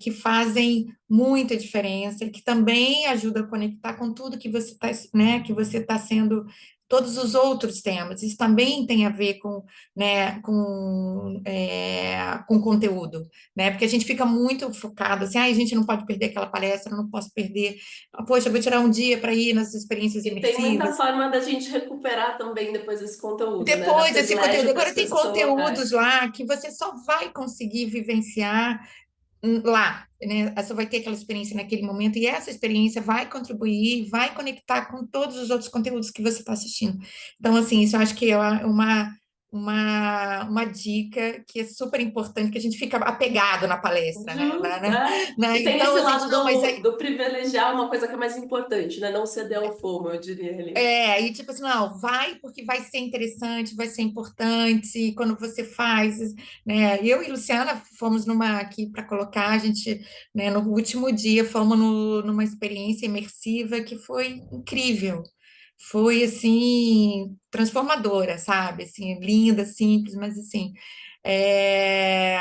que fazem muita diferença, que também ajuda a conectar com tudo que você está, né, que você está sendo, todos os outros temas. Isso também tem a ver com, né, com conteúdo, né? Porque a gente fica muito focado, assim, a gente não pode perder aquela palestra, eu não posso perder. Poxa, eu vou tirar um dia para ir nas experiências E tem muita imersivas. forma da gente recuperar também depois esse conteúdo, né? Dar Depois esse conteúdo, privilégio para as agora tem pessoas locais. conteúdos lá que você só vai conseguir vivenciar lá, né? Você vai ter aquela experiência naquele momento e essa experiência vai contribuir, vai conectar com todos os outros conteúdos que você está assistindo. Então, assim, isso eu acho que é uma dica que é super importante, que a gente fica apegado na palestra, né? Justo, é. E tem Então, esse a gente, lado não, mas é, do privilegiar uma coisa que é mais importante, né? Não ceder ao FOMO, eu diria ali. e tipo assim, não, vai porque vai ser interessante, vai ser importante, e quando você faz, né? Eu e Luciana fomos numa aqui para colocar, a gente, né, no último dia fomos numa experiência imersiva que foi incrível. Foi assim, transformadora, sabe? Assim, linda, simples, mas assim, é,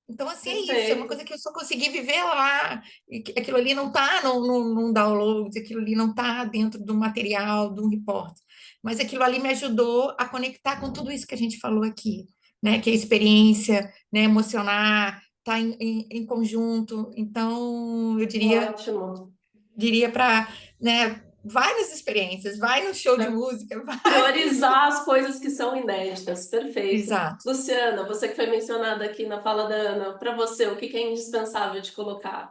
então, assim, é isso, é uma Perfeito. coisa que eu só consegui viver lá, e aquilo ali não está num download, aquilo ali não está dentro do material, de um repórter, mas aquilo ali me ajudou a conectar com tudo isso que a gente falou aqui, né, que é a experiência, né, emocionar, estar em conjunto, então, eu Ótimo. diria para, né, vai nas experiências, vai no show de Pra música, vai. priorizar as coisas que são inéditas. Perfeito. Exato. Luciana, você que foi mencionada aqui na fala da Ana, para você, o que é indispensável de colocar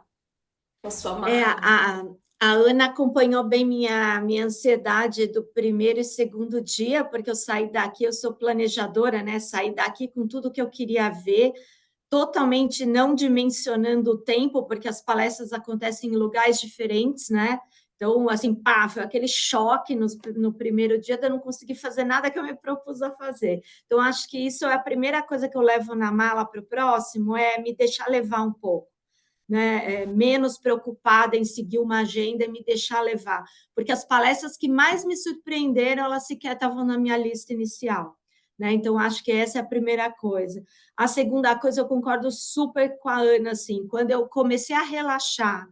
na sua mala? A Ana acompanhou bem minha ansiedade do primeiro e segundo dia, porque eu saí daqui, eu sou planejadora, né? Saí daqui com tudo que eu queria ver, totalmente não dimensionando o tempo, porque as palestras acontecem em lugares diferentes, né? Então, assim, pá, foi aquele choque no primeiro dia de eu não conseguir fazer nada que eu me propus a fazer. Então, acho que isso é a primeira coisa que eu levo na mala para o próximo, é me deixar levar um pouco, né? Menos preocupada em seguir uma agenda e me deixar levar. Porque as palestras que mais me surpreenderam, elas sequer estavam na minha lista inicial. Né? Então, acho que essa é a primeira coisa. A segunda coisa, eu concordo super com a Ana, assim, quando eu comecei a relaxar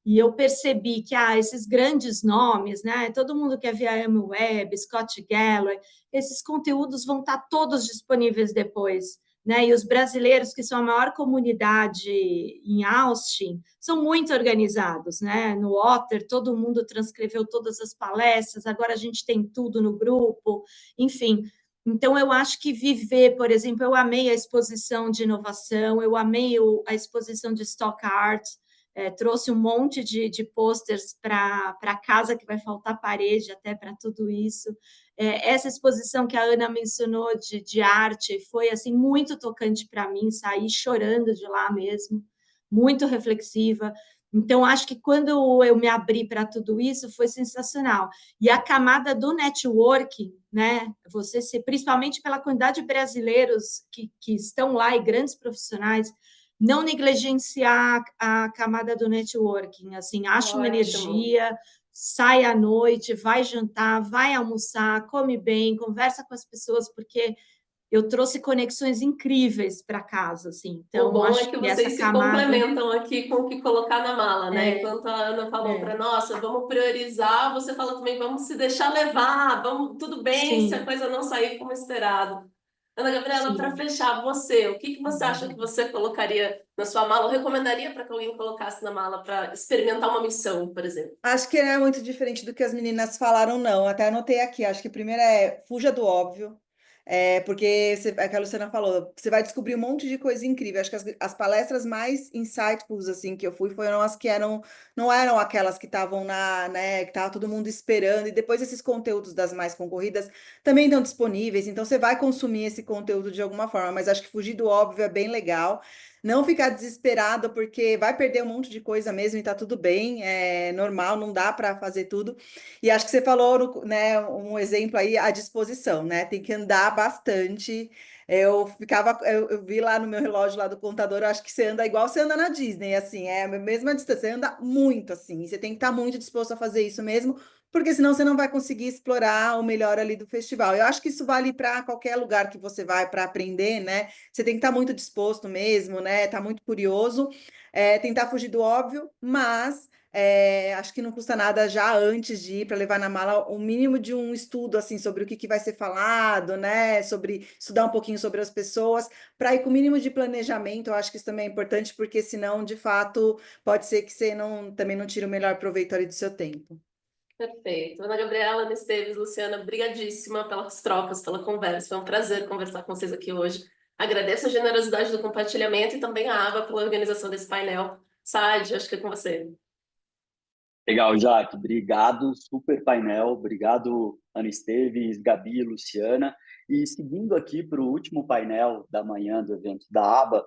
e eu percebi que esses grandes nomes, né? Todo mundo quer ver a Amy Webb, Scott Galloway, esses conteúdos vão estar todos disponíveis depois né? E os brasileiros, que são a maior comunidade em Austin, são muito organizados, né? No Otter, todo mundo transcreveu todas as palestras, agora a gente tem tudo no grupo, enfim. Então, eu acho que viver, por exemplo, eu amei a exposição de inovação, eu amei a exposição de stock art, trouxe um monte de posters para casa, que vai faltar parede até para tudo isso. Essa exposição que a Ana mencionou de arte foi assim muito tocante para mim, saí chorando de lá mesmo, muito reflexiva. Então, acho que quando eu me abri para tudo isso, foi sensacional. E a camada do networking, né? Você ser, principalmente pela quantidade de brasileiros que estão lá e grandes profissionais, não negligenciar a camada do networking, assim, acha uma energia, sai à noite, vai jantar, vai almoçar, come bem, conversa com as pessoas, porque eu trouxe conexões incríveis para casa, assim. Então, o bom acho é que que essa vocês se camada... complementam aqui com o que colocar na mala, né? Enquanto a Ana falou para nossa, vamos priorizar, você fala também, vamos se deixar levar, vamos, tudo bem se a coisa não sair como esperado. Ana Gabriela, para fechar, você, o que você acha que você colocaria na sua mala, ou recomendaria para que alguém colocasse na mala para experimentar uma missão, por exemplo? Acho que não é muito diferente do que as meninas falaram, não. Até anotei aqui. Acho que primeiro fuja do óbvio. Porque é que a Luciana falou, você vai descobrir um monte de coisa incrível. Acho que as palestras mais insightfuls assim que eu fui foram as que não eram aquelas que estavam né, que tava todo mundo esperando. E depois esses conteúdos das mais concorridas também estão disponíveis. Então você vai consumir esse conteúdo de alguma forma. Mas acho que fugir do óbvio é bem legal. Não ficar desesperado, porque vai perder um monte de coisa mesmo e tá tudo bem, é normal, não dá para fazer tudo. E acho que você falou, né, um exemplo aí, a disposição, né? Tem que andar bastante. Eu vi lá no meu relógio lá do contador, eu acho que você anda igual você anda na Disney, assim, é a mesma distância, você anda muito assim, e você tem que estar muito disposto a fazer isso mesmo, porque senão você não vai conseguir explorar o melhor ali do festival. Eu acho que isso vale para qualquer lugar que você vai para aprender, né? Você tem que estar muito disposto mesmo, né? Tá muito curioso, tentar fugir do óbvio, mas acho que não custa nada já antes de ir para levar na mala o mínimo de um estudo assim sobre o que vai ser falado, né? Sobre estudar um pouquinho sobre as pessoas, para ir com o mínimo de planejamento. Eu acho que isso também é importante, porque senão, de fato, pode ser que você também não tire o melhor proveito ali do seu tempo. Perfeito. Ana Gabriela, Ana Esteves, Luciana, brigadíssima pelas trocas, pela conversa. Foi um prazer conversar com vocês aqui hoje. Agradeço a generosidade do compartilhamento e também a Aba pela organização desse painel. Saad, acho que é com você. Legal, Jaque. Obrigado, super painel. Obrigado, Ana Esteves, Gabi, Luciana. E seguindo aqui para o último painel da manhã do evento da ABA,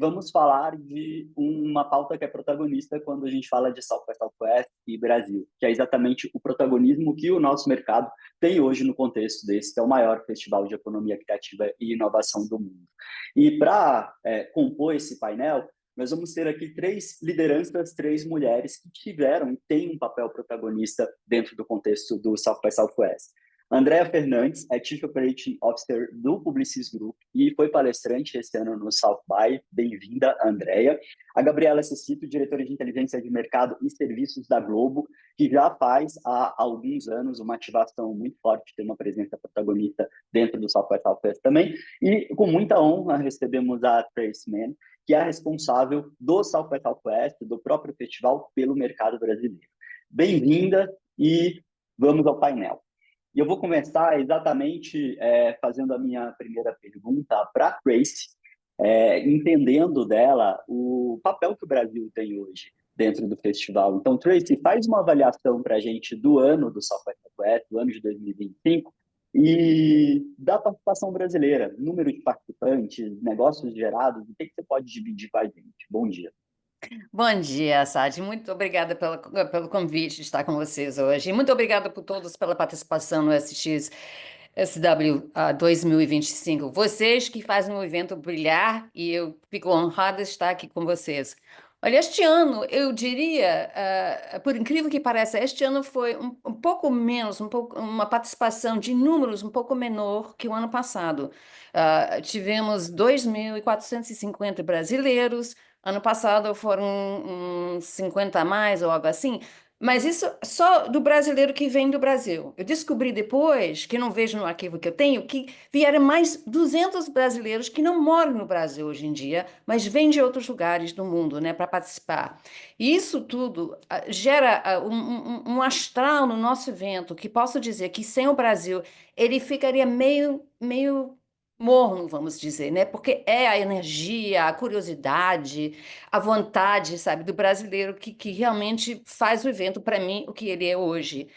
vamos falar de uma pauta que é protagonista quando a gente fala de South by Southwest e Brasil, que é exatamente o protagonismo que o nosso mercado tem hoje no contexto desse, que é o maior festival de economia criativa e inovação do mundo. E para compor esse painel, nós vamos ter aqui 3 lideranças, 3 mulheres que tiveram e têm um papel protagonista dentro do contexto do South by Southwest. Andrea Fernandes é Chief Operating Officer do Publicis Group e foi palestrante esse ano no South by. Bem-vinda, Andrea. A Gabriela Cecito, diretora de inteligência de mercado e serviços da Globo, que já faz há alguns anos uma ativação muito forte, tem uma presença protagonista dentro do South by Southwest também. E com muita honra recebemos a Tracy Mann, que é a responsável do South by Southwest, do próprio festival, pelo mercado brasileiro. Bem-vinda e vamos ao painel. E eu vou começar exatamente fazendo a minha primeira pergunta para a Tracy, entendendo dela o papel que o Brasil tem hoje dentro do festival. Então, Tracy, faz uma avaliação para a gente do ano do South by Southwest, do ano de 2025, e da participação brasileira, número de participantes, negócios gerados, o que você pode dividir com a gente? Bom dia. Bom dia, Sadi. Muito obrigada pelo convite de estar com vocês hoje. E muito obrigada por todos pela participação no SXSW 2025. Vocês que fazem o evento brilhar e eu fico honrada de estar aqui com vocês. Olha, este ano, eu diria, por incrível que pareça, este ano foi um pouco menos, uma participação de números um pouco menor que o ano passado. Tivemos 2.450 brasileiros. Ano passado foram 50 a mais ou algo assim. Mas isso só do brasileiro que vem do Brasil. Eu descobri depois, que não vejo no arquivo que eu tenho, que vieram mais 200 brasileiros que não moram no Brasil hoje em dia, mas vêm de outros lugares do mundo, né, para participar. E isso tudo gera um astral no nosso evento, que posso dizer que sem o Brasil ele ficaria meio morno, vamos dizer, né? Porque é a energia, a curiosidade, a vontade, sabe, do brasileiro que realmente faz o evento para mim o que ele é hoje.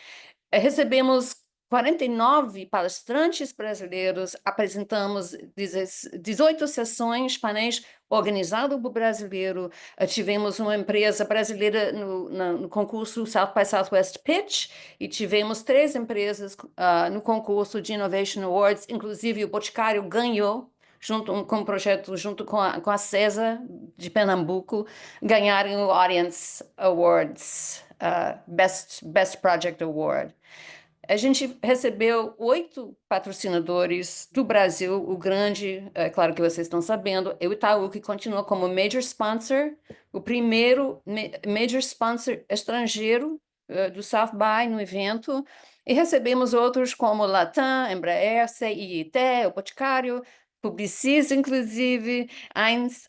Recebemos 49 palestrantes brasileiros, apresentamos 18 sessões, painéis organizados por brasileiro, tivemos uma empresa brasileira no concurso South by Southwest Pitch, e tivemos 3 empresas no concurso de Innovation Awards, inclusive o Boticário ganhou, com um projeto junto com a CESA de Pernambuco, ganharam o Audience Awards, Best Project Award. A gente recebeu 8 patrocinadores do Brasil. O grande, é claro que vocês estão sabendo, é o Itaú, que continua como major sponsor, o primeiro major sponsor estrangeiro do South by no evento. E recebemos outros como Latam, Embraer, CIT, o Boticário, Publicis, inclusive,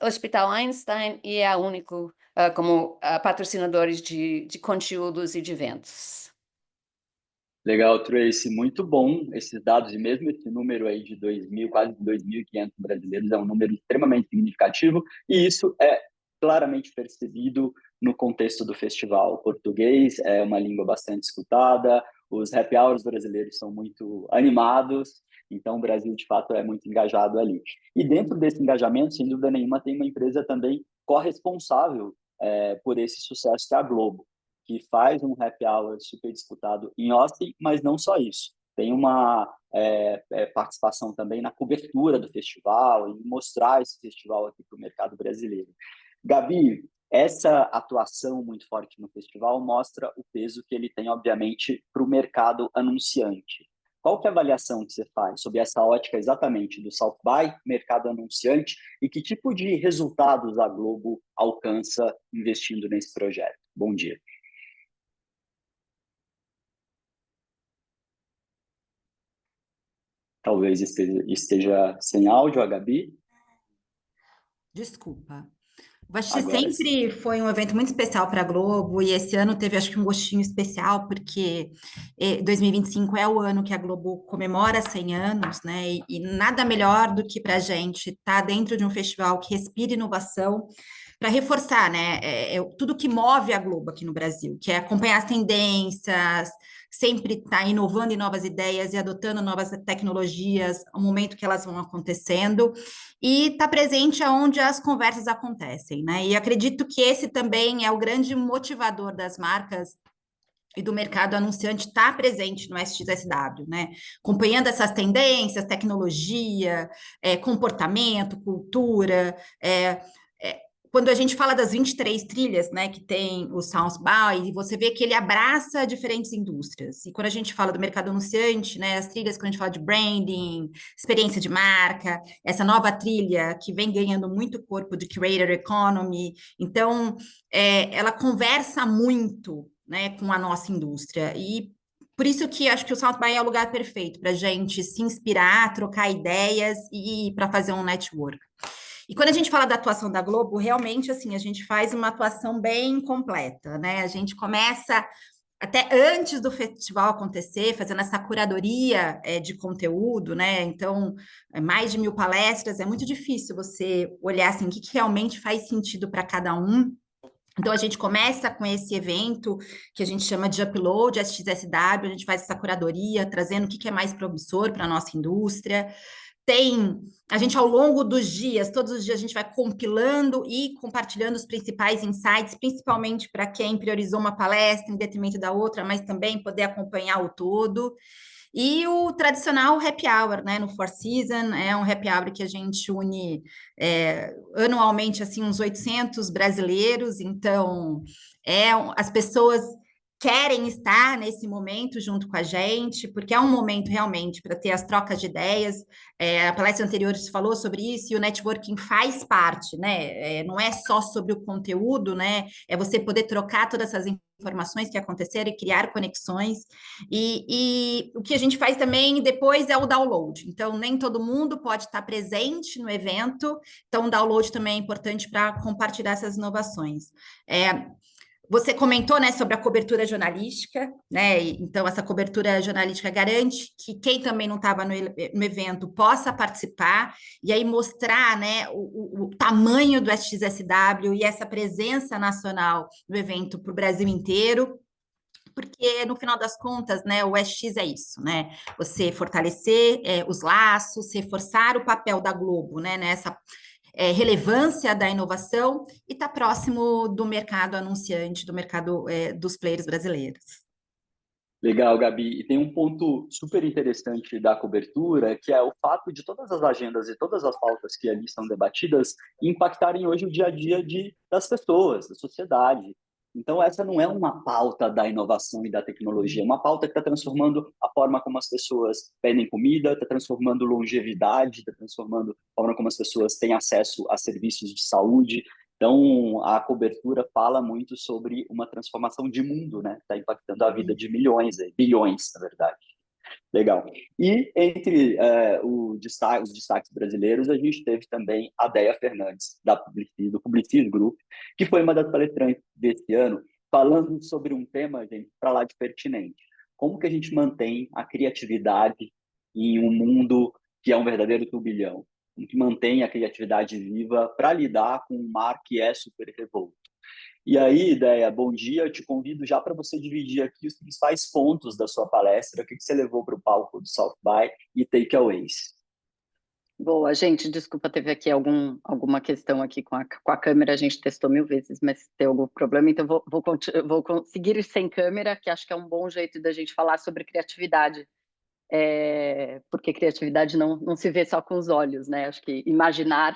Hospital Einstein, e é a único como patrocinadores de conteúdos e de eventos. Legal, Tracy, muito bom esses dados, e mesmo esse número aí de 2.000, quase 2.500 brasileiros, é um número extremamente significativo, e isso é claramente percebido no contexto do festival. O português é uma língua bastante escutada, os happy hours brasileiros são muito animados, então o Brasil, de fato, é muito engajado ali. E dentro desse engajamento, sem dúvida nenhuma, tem uma empresa também corresponsável por esse sucesso, que é a Globo, que faz um happy hour super disputado em Austin, mas não só isso. Tem uma participação também na cobertura do festival, em mostrar esse festival aqui para o mercado brasileiro. Gabi, essa atuação muito forte no festival mostra o peso que ele tem, obviamente, para o mercado anunciante. Qual que é a avaliação que você faz sobre essa ótica exatamente do South by, mercado anunciante, e que tipo de resultados a Globo alcança investindo nesse projeto? Bom dia. Talvez esteja sem áudio, a Gabi. Desculpa. O Basti Agora sim. sempre foi um evento muito especial para a Globo, e esse ano teve, acho que, um gostinho especial, porque 2025 é o ano que a Globo comemora 100 anos, né? E nada melhor do que para a gente estar dentro de um festival que respira inovação, para reforçar, né? Tudo que move a Globo aqui no Brasil, que é acompanhar as tendências, sempre estar inovando em novas ideias e adotando novas tecnologias ao momento que elas vão acontecendo, e estar presente aonde as conversas acontecem, né? E acredito que esse também é o grande motivador das marcas e do mercado anunciante estar presente no SXSW, né? Acompanhando essas tendências, tecnologia, comportamento, cultura, quando a gente fala das 23 trilhas, né, que tem o South by, você vê que ele abraça diferentes indústrias. E quando a gente fala do mercado anunciante, né, as trilhas, quando a gente fala de branding, experiência de marca, essa nova trilha que vem ganhando muito corpo de Creator Economy, então ela conversa muito, né, com a nossa indústria. E por isso que acho que o South by é o lugar perfeito para a gente se inspirar, trocar ideias e para fazer um network. E quando a gente fala da atuação da Globo, realmente, assim, a gente faz uma atuação bem completa, né? A gente começa até antes do festival acontecer, fazendo essa curadoria de conteúdo, né? Então, mais de 1.000 palestras, é muito difícil você olhar, assim, o que realmente faz sentido para cada um. Então, a gente começa com esse evento que a gente chama de Upload SXSW, a gente faz essa curadoria, trazendo o que é mais promissor para a nossa indústria. A gente, ao longo dos dias, todos os dias, a gente vai compilando e compartilhando os principais insights, principalmente para quem priorizou uma palestra em detrimento da outra, mas também poder acompanhar o todo. E o tradicional happy hour, né, no Four Seasons, é um happy hour que a gente une anualmente, assim, uns 800 brasileiros, então, as pessoas querem estar nesse momento junto com a gente, porque é um momento realmente para ter as trocas de ideias. A palestra anterior se falou sobre isso, e o networking faz parte, né? Não é só sobre o conteúdo, né? É você poder trocar todas essas informações que aconteceram e criar conexões. E o que a gente faz também depois é o download. Então, nem todo mundo pode estar presente no evento, então o download também é importante para compartilhar essas inovações. Você comentou, né, sobre a cobertura jornalística, né? Então, essa cobertura jornalística garante que quem também não estava no evento possa participar e aí mostrar, né, o tamanho do SXSW e essa presença nacional do evento para o Brasil inteiro. Porque, no final das contas, né, o SX é isso, né? Você fortalecer os laços, reforçar o papel da Globo, né, nessa relevância da inovação e está próximo do mercado anunciante, do mercado dos players brasileiros. Legal, Gabi. E tem um ponto super interessante da cobertura, que é o fato de todas as agendas e todas as pautas que ali são debatidas impactarem hoje o dia a dia das pessoas, da sociedade. Então, essa não é uma pauta da inovação e da tecnologia, é uma pauta que está transformando a forma como as pessoas pedem comida, está transformando longevidade, está transformando a forma como as pessoas têm acesso a serviços de saúde. Então, a cobertura fala muito sobre uma transformação de mundo, né? Está impactando a vida de milhões, bilhões, na verdade. Legal. E entre os destaques brasileiros, a gente teve também a Déia Fernandes, do Publicis Group, que foi uma das palestrantes desse ano, falando sobre um tema, gente, para lá de pertinente. Como que a gente mantém a criatividade em um mundo que é um verdadeiro turbilhão? Como que mantém a criatividade viva para lidar com um mar que é super revolto? E aí, Déia, bom dia. Eu te convido já para você dividir aqui os principais pontos da sua palestra, o que você levou para o palco do South by e takeaways. Boa, gente, desculpa, teve aqui alguma questão aqui com a câmera, a gente testou 1000 vezes, mas tem algum problema, então vou conseguir sem câmera, que acho que é um bom jeito da gente falar sobre criatividade, porque criatividade não se vê só com os olhos, né? Acho que imaginar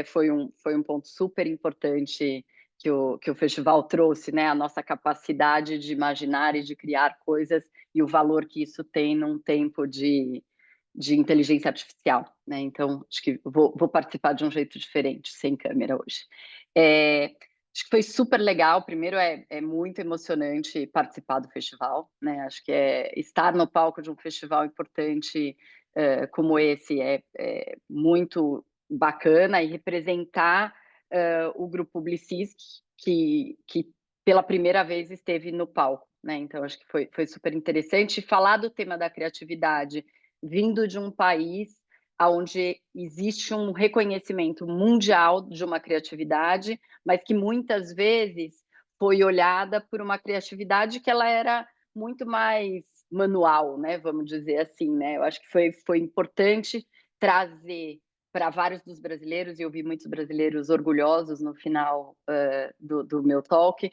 foi um ponto super importante que o festival trouxe, né? A nossa capacidade de imaginar e de criar coisas e o valor que isso tem num tempo de inteligência artificial, né? Então, acho que vou participar de um jeito diferente, sem câmera hoje. Acho que foi super legal. Primeiro, é muito emocionante participar do festival, né? Acho que estar no palco de um festival importante como esse é muito bacana e representar o Grupo Publicis, que pela primeira vez esteve no palco, né? Então, acho que foi super interessante. Falar do tema da criatividade vindo de um país onde existe um reconhecimento mundial de uma criatividade, mas que muitas vezes foi olhada por uma criatividade que ela era muito mais manual, né? Vamos dizer assim, né? Eu acho que foi importante trazer para vários dos brasileiros, e eu vi muitos brasileiros orgulhosos no final do meu talk,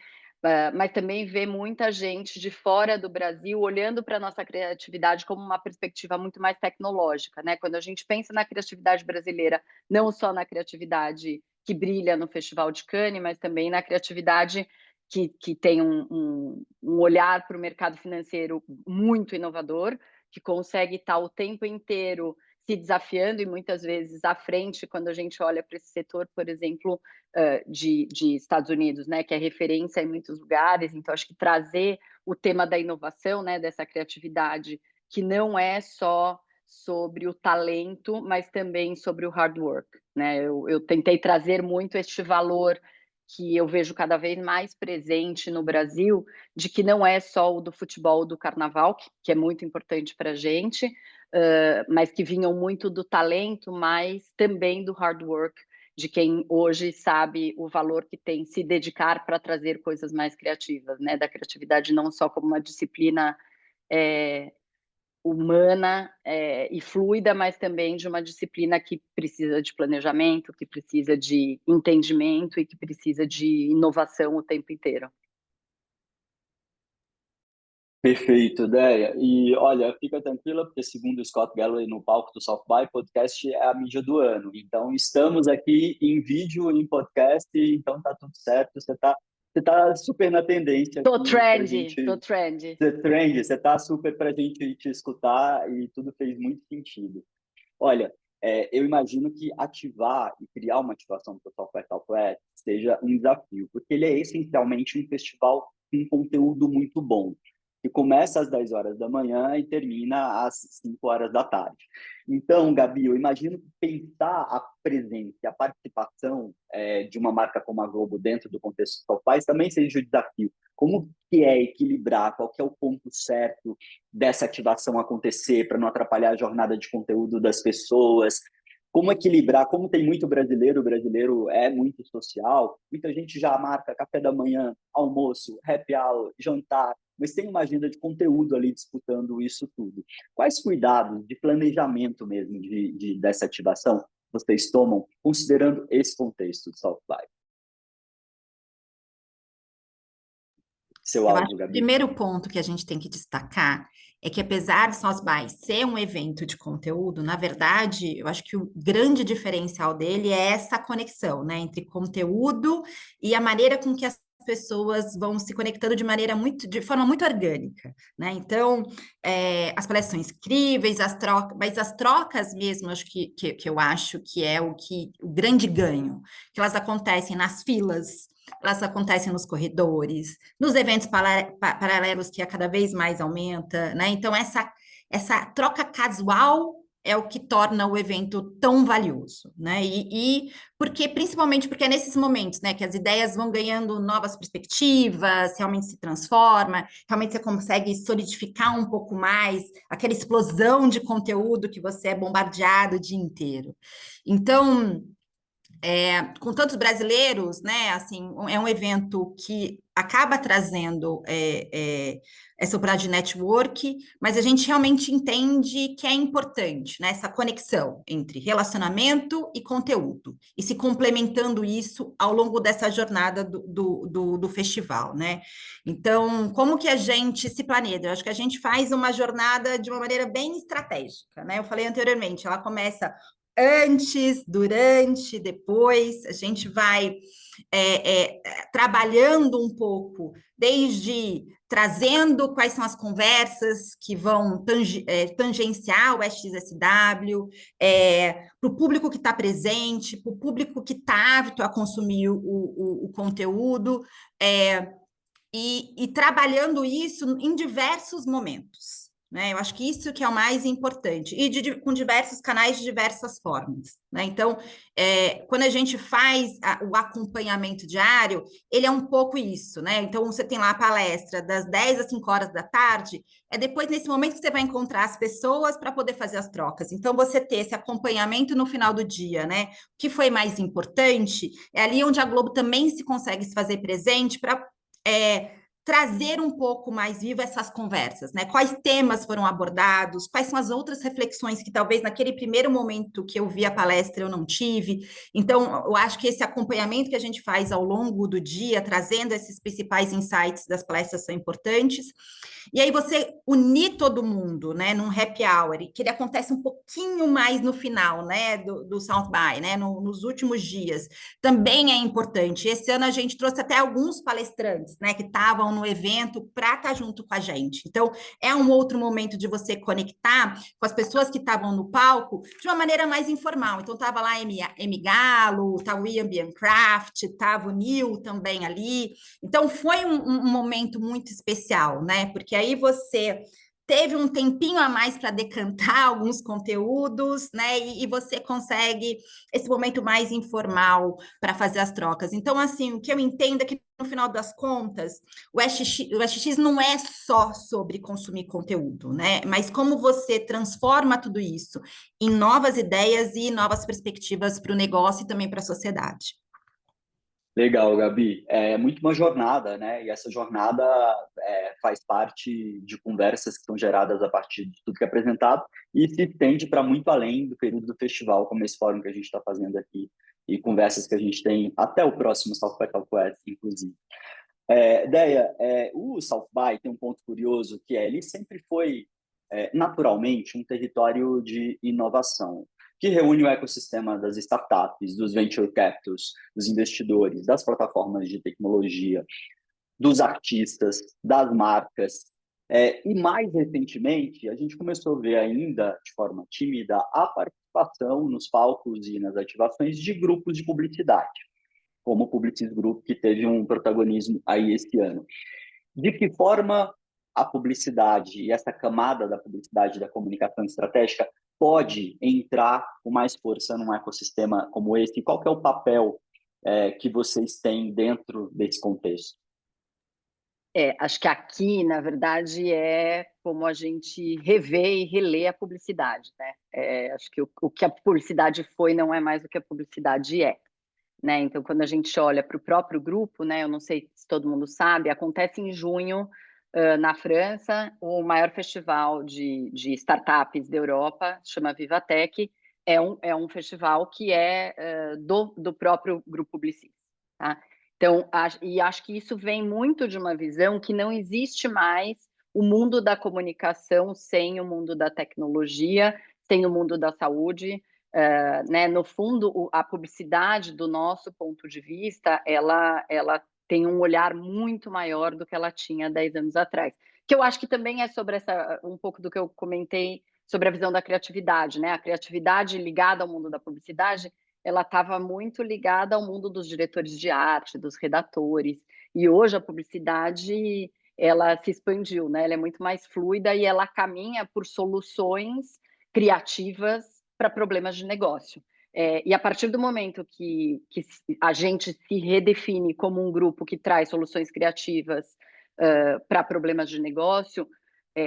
mas também ver muita gente de fora do Brasil olhando para a nossa criatividade como uma perspectiva muito mais tecnológica, né? Quando a gente pensa na criatividade brasileira, não só na criatividade que brilha no Festival de Cannes, mas também na criatividade que tem um olhar para o mercado financeiro muito inovador, que consegue estar o tempo inteiro se desafiando e muitas vezes à frente quando a gente olha para esse setor, por exemplo, de Estados Unidos, né, que é referência em muitos lugares. Então, acho que trazer o tema da inovação, né, dessa criatividade, que não é só sobre o talento, mas também sobre o hard work, né? Eu tentei trazer muito este valor que eu vejo cada vez mais presente no Brasil, de que não é só o do futebol, do carnaval, que é muito importante para a gente, mas que vinham muito do talento, mas também do hard work, de quem hoje sabe o valor que tem se dedicar para trazer coisas mais criativas, né? Da criatividade não só como uma disciplina humana e fluida, mas também de uma disciplina que precisa de planejamento, que precisa de entendimento e que precisa de inovação o tempo inteiro. Perfeito, Déia. E olha, fica tranquila, porque segundo o Scott Galloway no palco do South by, podcast é a mídia do ano. Então, estamos aqui em vídeo, em podcast, então tá tudo certo, você está Você tá super na tendência Tô aqui pra trend, gente. tô trend. Você tá super para a gente te escutar e tudo fez muito sentido. Olha, eu imagino que ativar e criar uma ativação para o South by Southwest seja um desafio, porque ele é essencialmente um festival com conteúdo muito bom, que começa às 10 horas da manhã e termina às 5 horas da tarde. Então, Gabi, eu imagino que pensar a presença e a participação de uma marca como a Globo dentro do contexto do South by também seja o desafio. Como que é equilibrar? Qual que é o ponto certo dessa ativação acontecer para não atrapalhar a jornada de conteúdo das pessoas? Como equilibrar? Como tem muito brasileiro, o brasileiro é muito social, muita gente já marca café da manhã, almoço, happy hour, jantar, mas tem uma agenda de conteúdo ali disputando isso tudo. Quais cuidados de planejamento mesmo dessa ativação vocês tomam, considerando esse contexto do South by? Seu Eu acho áudio, que o Gabi. primeiro ponto que a gente tem que destacar é que, apesar de South by ser um evento de conteúdo, na verdade, eu acho que o grande diferencial dele é essa conexão, né, entre conteúdo e a maneira com que as pessoas vão se conectando de forma muito orgânica, né? Então, as palestras são incríveis, mas as trocas mesmo, acho que eu acho que é o grande ganho, que elas acontecem nas filas, elas acontecem nos corredores, nos eventos paralelos que a cada vez mais aumenta, né? Então, essa troca casual é o que torna o evento tão valioso, né? Principalmente porque é nesses momentos, né, que as ideias vão ganhando novas perspectivas, realmente se transforma, realmente você consegue solidificar um pouco mais aquela explosão de conteúdo que você é bombardeado o dia inteiro. Então, com tantos brasileiros, né, assim, é um evento que acaba trazendo essa oportunidade de network, mas a gente realmente entende que é importante, né, essa conexão entre relacionamento e conteúdo, e se complementando isso ao longo dessa jornada do festival, né? Então, como que a gente se planeja? Eu acho que a gente faz uma jornada de uma maneira bem estratégica, né? Eu falei anteriormente, ela começa antes, durante, depois, a gente vai trabalhando um pouco, desde trazendo quais são as conversas que vão tangenciar o SXSW, para o público que está presente, para o público que está apto a consumir o conteúdo, e trabalhando isso em diversos momentos, né? Eu acho que isso que é o mais importante, e com diversos canais de diversas formas, né? Então, quando a gente faz o acompanhamento diário, ele é um pouco isso, né? Então, você tem lá a palestra das 10 às 5 horas da tarde, é depois, nesse momento, que você vai encontrar as pessoas para poder fazer as trocas. Então, você ter esse acompanhamento no final do dia, né? O que foi mais importante é ali onde a Globo também se consegue se fazer presente para trazer um pouco mais vivo essas conversas, né? Quais temas foram abordados, quais são as outras reflexões que talvez naquele primeiro momento que eu vi a palestra eu não tive. Então, eu acho que esse acompanhamento que a gente faz ao longo do dia, trazendo esses principais insights das palestras são importantes. E aí você unir todo mundo, né, num happy hour, que ele acontece um pouquinho mais no final, né, do South by, né, nos últimos dias, também é importante. Esse ano a gente trouxe até alguns palestrantes, né, que estavam no evento para estar junto com a gente. Então, é um outro momento de você conectar com as pessoas que estavam no palco de uma maneira mais informal. Então, estava lá a Amy Galo, estava o Ian Biancraft, estava o Neil também ali. Então, foi um momento muito especial, né, porque aí você teve um tempinho a mais para decantar alguns conteúdos, né? E você consegue esse momento mais informal para fazer as trocas. Então, assim, o que eu entendo é que, no final das contas, o SX não é só sobre consumir conteúdo, né? Mas como você transforma tudo isso em novas ideias e novas perspectivas para o negócio e também para a sociedade. Legal, Gabi. É muito uma jornada, né? E essa jornada faz parte de conversas que são geradas a partir de tudo que é apresentado e se estende para muito além do período do festival, como esse fórum que a gente está fazendo aqui e conversas que a gente tem até o próximo South by Southwest, inclusive. Deia, o South by tem um ponto curioso que ele sempre foi naturalmente um território de inovação. que reúne o ecossistema das startups, dos venture capitals, dos investidores, das plataformas de tecnologia, dos artistas, das marcas. E mais recentemente, a gente começou a ver ainda, de forma tímida, a participação nos palcos e nas ativações de grupos de publicidade, como o Publicis Group, que teve um protagonismo aí esse ano. De que forma a publicidade e essa camada da publicidade da comunicação estratégica pode entrar com mais força num ecossistema como esse? Qual que é o papel que vocês têm dentro desse contexto? Acho que aqui, na verdade, é como a gente revê e relê a publicidade, né? Acho que o que a publicidade foi não é mais o que a publicidade é, né? Então, quando a gente olha para o próprio grupo, né? Eu não sei se todo mundo sabe, acontece em junho, na França, o maior festival de startups da Europa, chama Vivatech, é um festival que é do próprio Grupo Publicis, tá? Então, acho que isso vem muito de uma visão que não existe mais o mundo da comunicação sem o mundo da tecnologia, sem o mundo da saúde, né? No fundo, a publicidade, do nosso ponto de vista, ela tem um olhar muito maior do que ela tinha 10 anos atrás. Que eu acho que também é sobre um pouco do que eu comentei sobre a visão da criatividade, né? A criatividade ligada ao mundo da publicidade, ela estava muito ligada ao mundo dos diretores de arte, dos redatores, e hoje a publicidade, ela se expandiu, né? Ela é muito mais fluida e ela caminha por soluções criativas para problemas de negócio. E a partir do momento que a gente se redefine como um grupo que traz soluções criativas para problemas de negócio,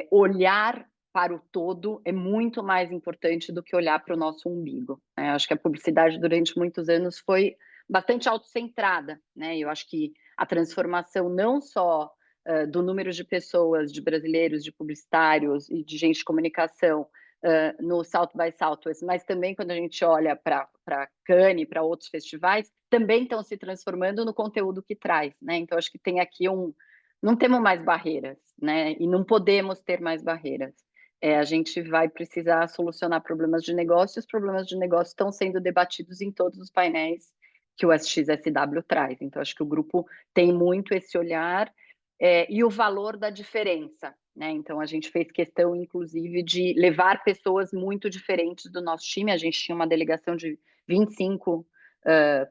olhar para o todo é muito mais importante do que olhar para o nosso umbigo, né? Acho que a publicidade durante muitos anos foi bastante autocentrada, né? Eu acho que a transformação não só do número de pessoas, de brasileiros, de publicitários e de gente de comunicação no South by Southwest, mas também quando a gente olha para Cannes, para outros festivais, também estão se transformando no conteúdo que traz, né? Então, acho que tem aqui não temos mais barreiras, né? E não podemos ter mais barreiras. A gente vai precisar solucionar problemas de negócio, e os problemas de negócio estão sendo debatidos em todos os painéis que o SXSW traz. Então, acho que o grupo tem muito esse olhar e o valor da diferença, né? Então, a gente fez questão, inclusive, de levar pessoas muito diferentes do nosso time. A gente tinha uma delegação de 25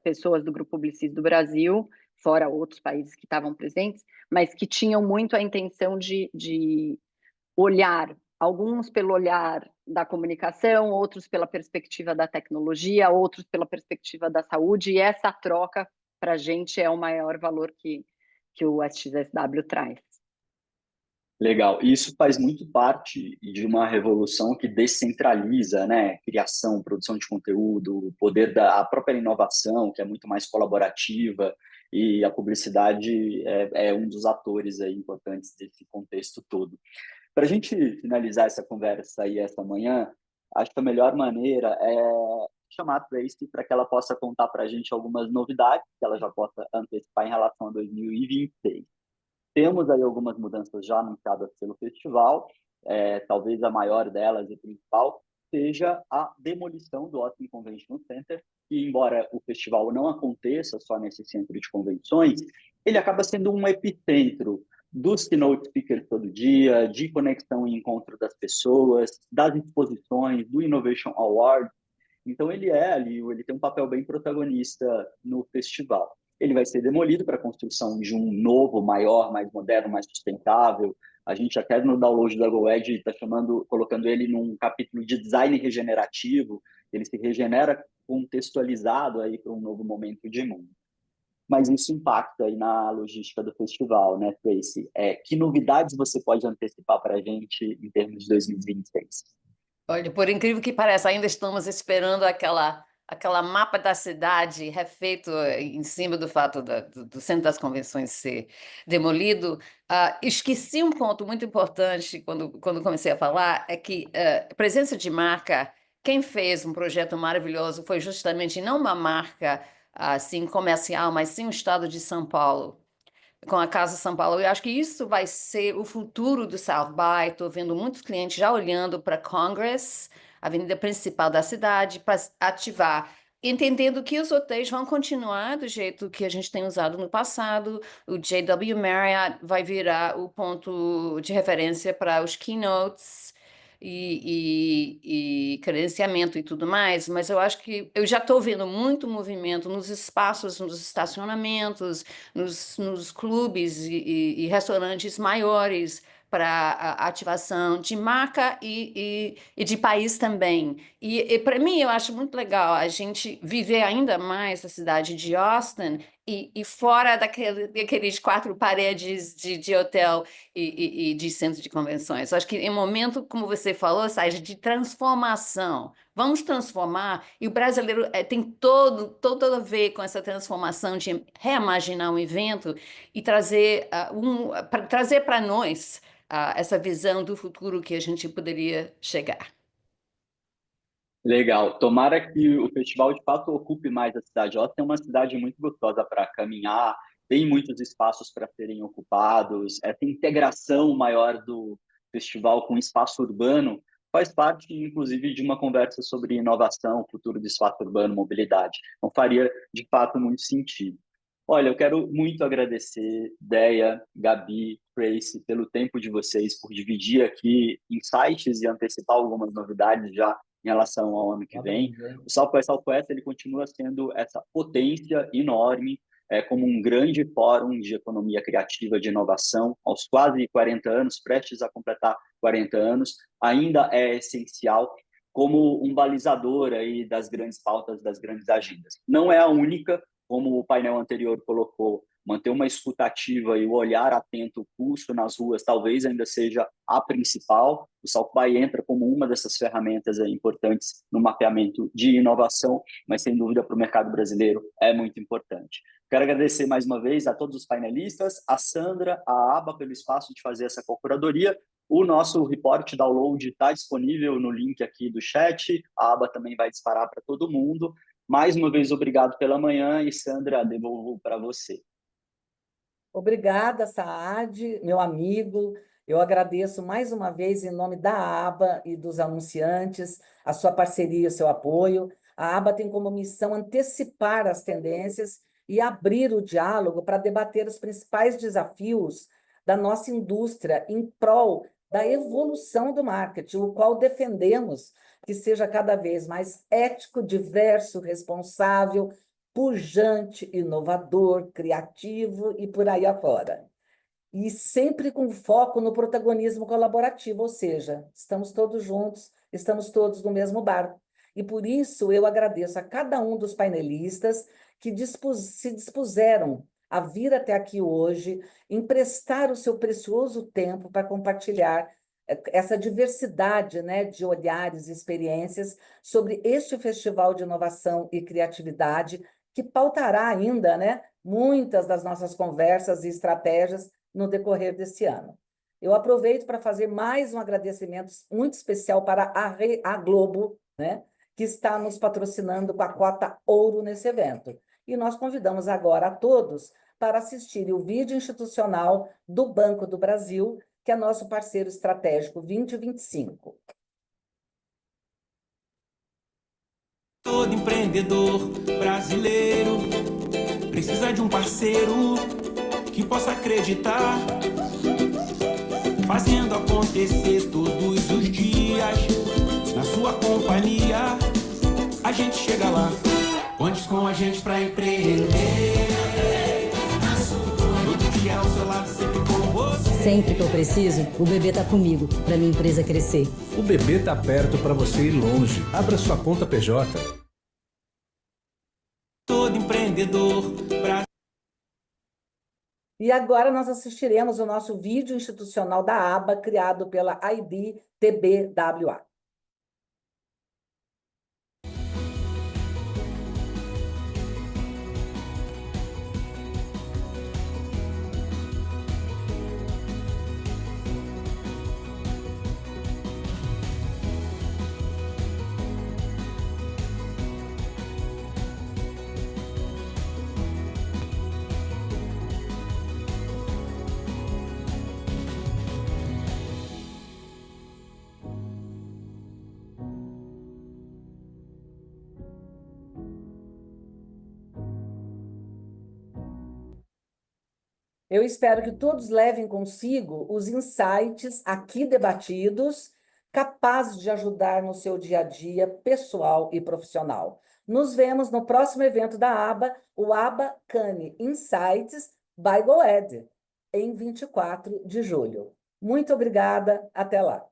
pessoas do Grupo Publicis do Brasil, fora outros países que estavam presentes, mas que tinham muito a intenção de olhar, alguns pelo olhar da comunicação, outros pela perspectiva da tecnologia, outros pela perspectiva da saúde, e essa troca, para a gente, é o maior valor que o SXSW traz. Legal. Isso faz muito parte de uma revolução que descentraliza, né? Criação, produção de conteúdo, o poder da própria inovação, que é muito mais colaborativa, e a publicidade é um dos atores aí importantes desse contexto todo. Para a gente finalizar essa conversa aí esta manhã, acho que a melhor maneira é chamar a Tracy para que ela possa contar para a gente algumas novidades que ela já possa antecipar em relação a 2026. Temos aí algumas mudanças já anunciadas pelo festival, talvez a maior delas e principal seja a demolição do Austin Convention Center, que embora o festival não aconteça só nesse centro de convenções, ele acaba sendo um epicentro dos keynote speakers todo dia, de conexão e encontro das pessoas, das exposições, do Innovation Award. Então ele tem um papel bem protagonista no festival. Ele vai ser demolido para a construção de um novo, maior, mais moderno, mais sustentável. A gente até no download da GoEd está colocando ele num capítulo de design regenerativo. Ele se regenera contextualizado aí para um novo momento de mundo. Mas isso impacta aí na logística do festival, né, Tracy? Que novidades você pode antecipar para a gente em termos de 2026? Olha, por incrível que pareça, ainda estamos esperando aquela mapa da cidade refeito em cima do fato do Centro das Convenções ser demolido. Esqueci um ponto muito importante quando comecei a falar, é que presença de marca, quem fez um projeto maravilhoso foi justamente não uma marca assim comercial, mas sim o estado de São Paulo, com a Casa São Paulo. Eu acho que isso vai ser o futuro do South by. Estou vendo muitos clientes já olhando para Congress, avenida principal da cidade, para ativar, entendendo que os hotéis vão continuar do jeito que a gente tem usado no passado. O JW Marriott vai virar o ponto de referência para os keynotes e credenciamento e tudo mais, mas eu acho que eu já estou vendo muito movimento nos espaços, nos estacionamentos, nos clubes e restaurantes maiores para a ativação de marca e de país também. E para mim, eu acho muito legal a gente viver ainda mais a cidade de Austin e fora daqueles 4 paredes de hotel e de centro de convenções. Eu acho que em um momento, como você falou, Sérgio, de transformação, vamos transformar, e o brasileiro tem todo a ver com essa transformação de reimaginar um evento e trazer para nós essa visão do futuro que a gente poderia chegar. Legal. Tomara que o festival de fato ocupe mais a cidade. Austin é uma cidade muito gostosa para caminhar, tem muitos espaços para serem ocupados. Essa integração maior do festival com o espaço urbano faz parte, inclusive, de uma conversa sobre inovação, futuro do espaço urbano, mobilidade. Então, faria, de fato, muito sentido. Olha, eu quero muito agradecer, Deia, Gabi, Tracy, pelo tempo de vocês, por dividir aqui insights e antecipar algumas novidades já em relação ao ano que vem. O South by Southwest ele continua sendo essa potência enorme, como um grande fórum de economia criativa de inovação, aos quase 40 anos, prestes a completar 40 anos, ainda é essencial como um balizador aí das grandes pautas, das grandes agendas. Não é a única, como o painel anterior colocou, manter uma escuta ativa e o olhar atento, pulso nas ruas, talvez ainda seja a principal. O South by entra como uma dessas ferramentas importantes no mapeamento de inovação, mas sem dúvida para o mercado brasileiro é muito importante. Quero agradecer mais uma vez a todos os painelistas, a Sandra, a ABA pelo espaço de fazer essa curadoria. O nosso report download está disponível no link aqui do chat, a ABA também vai disparar para todo mundo. Mais uma vez, obrigado pela manhã e, Sandra, devolvo para você. Obrigada, Saad, meu amigo. Eu agradeço mais uma vez, em nome da ABA e dos anunciantes, a sua parceria, o seu apoio. A ABA tem como missão antecipar as tendências e abrir o diálogo para debater os principais desafios da nossa indústria em prol da evolução do marketing, o qual defendemos que seja cada vez mais ético, diverso, responsável, pujante, inovador, criativo e por aí afora. E sempre com foco no protagonismo colaborativo, ou seja, estamos todos juntos, estamos todos no mesmo barco. E por isso eu agradeço a cada um dos painelistas que se dispuseram a vir até aqui hoje, emprestar o seu precioso tempo para compartilhar essa diversidade, né, de olhares e experiências sobre este festival de inovação e criatividade que pautará ainda, né, muitas das nossas conversas e estratégias no decorrer desse ano. Eu aproveito para fazer mais um agradecimento muito especial para a Globo, né, que está nos patrocinando com a cota ouro nesse evento. E nós convidamos agora a todos para assistirem o vídeo institucional do Banco do Brasil, que é nosso parceiro estratégico 2025. Todo empreendedor brasileiro precisa de um parceiro que possa acreditar, fazendo acontecer todos os dias. Na sua companhia, a gente chega lá. Conte com a gente pra empreender. Todo dia ao seu lado, sempre com você. Sempre que eu preciso, o BB tá comigo, pra minha empresa crescer. O BB tá perto para você ir longe. Abra sua conta PJ. Todo empreendedor. E agora nós assistiremos o nosso vídeo institucional da ABA, criado pela ID TBWA. Eu espero que todos levem consigo os insights aqui debatidos, capazes de ajudar no seu dia a dia pessoal e profissional. Nos vemos no próximo evento da ABA, o ABA Cane Insights by GoEd, em 24 de julho. Muito obrigada, até lá.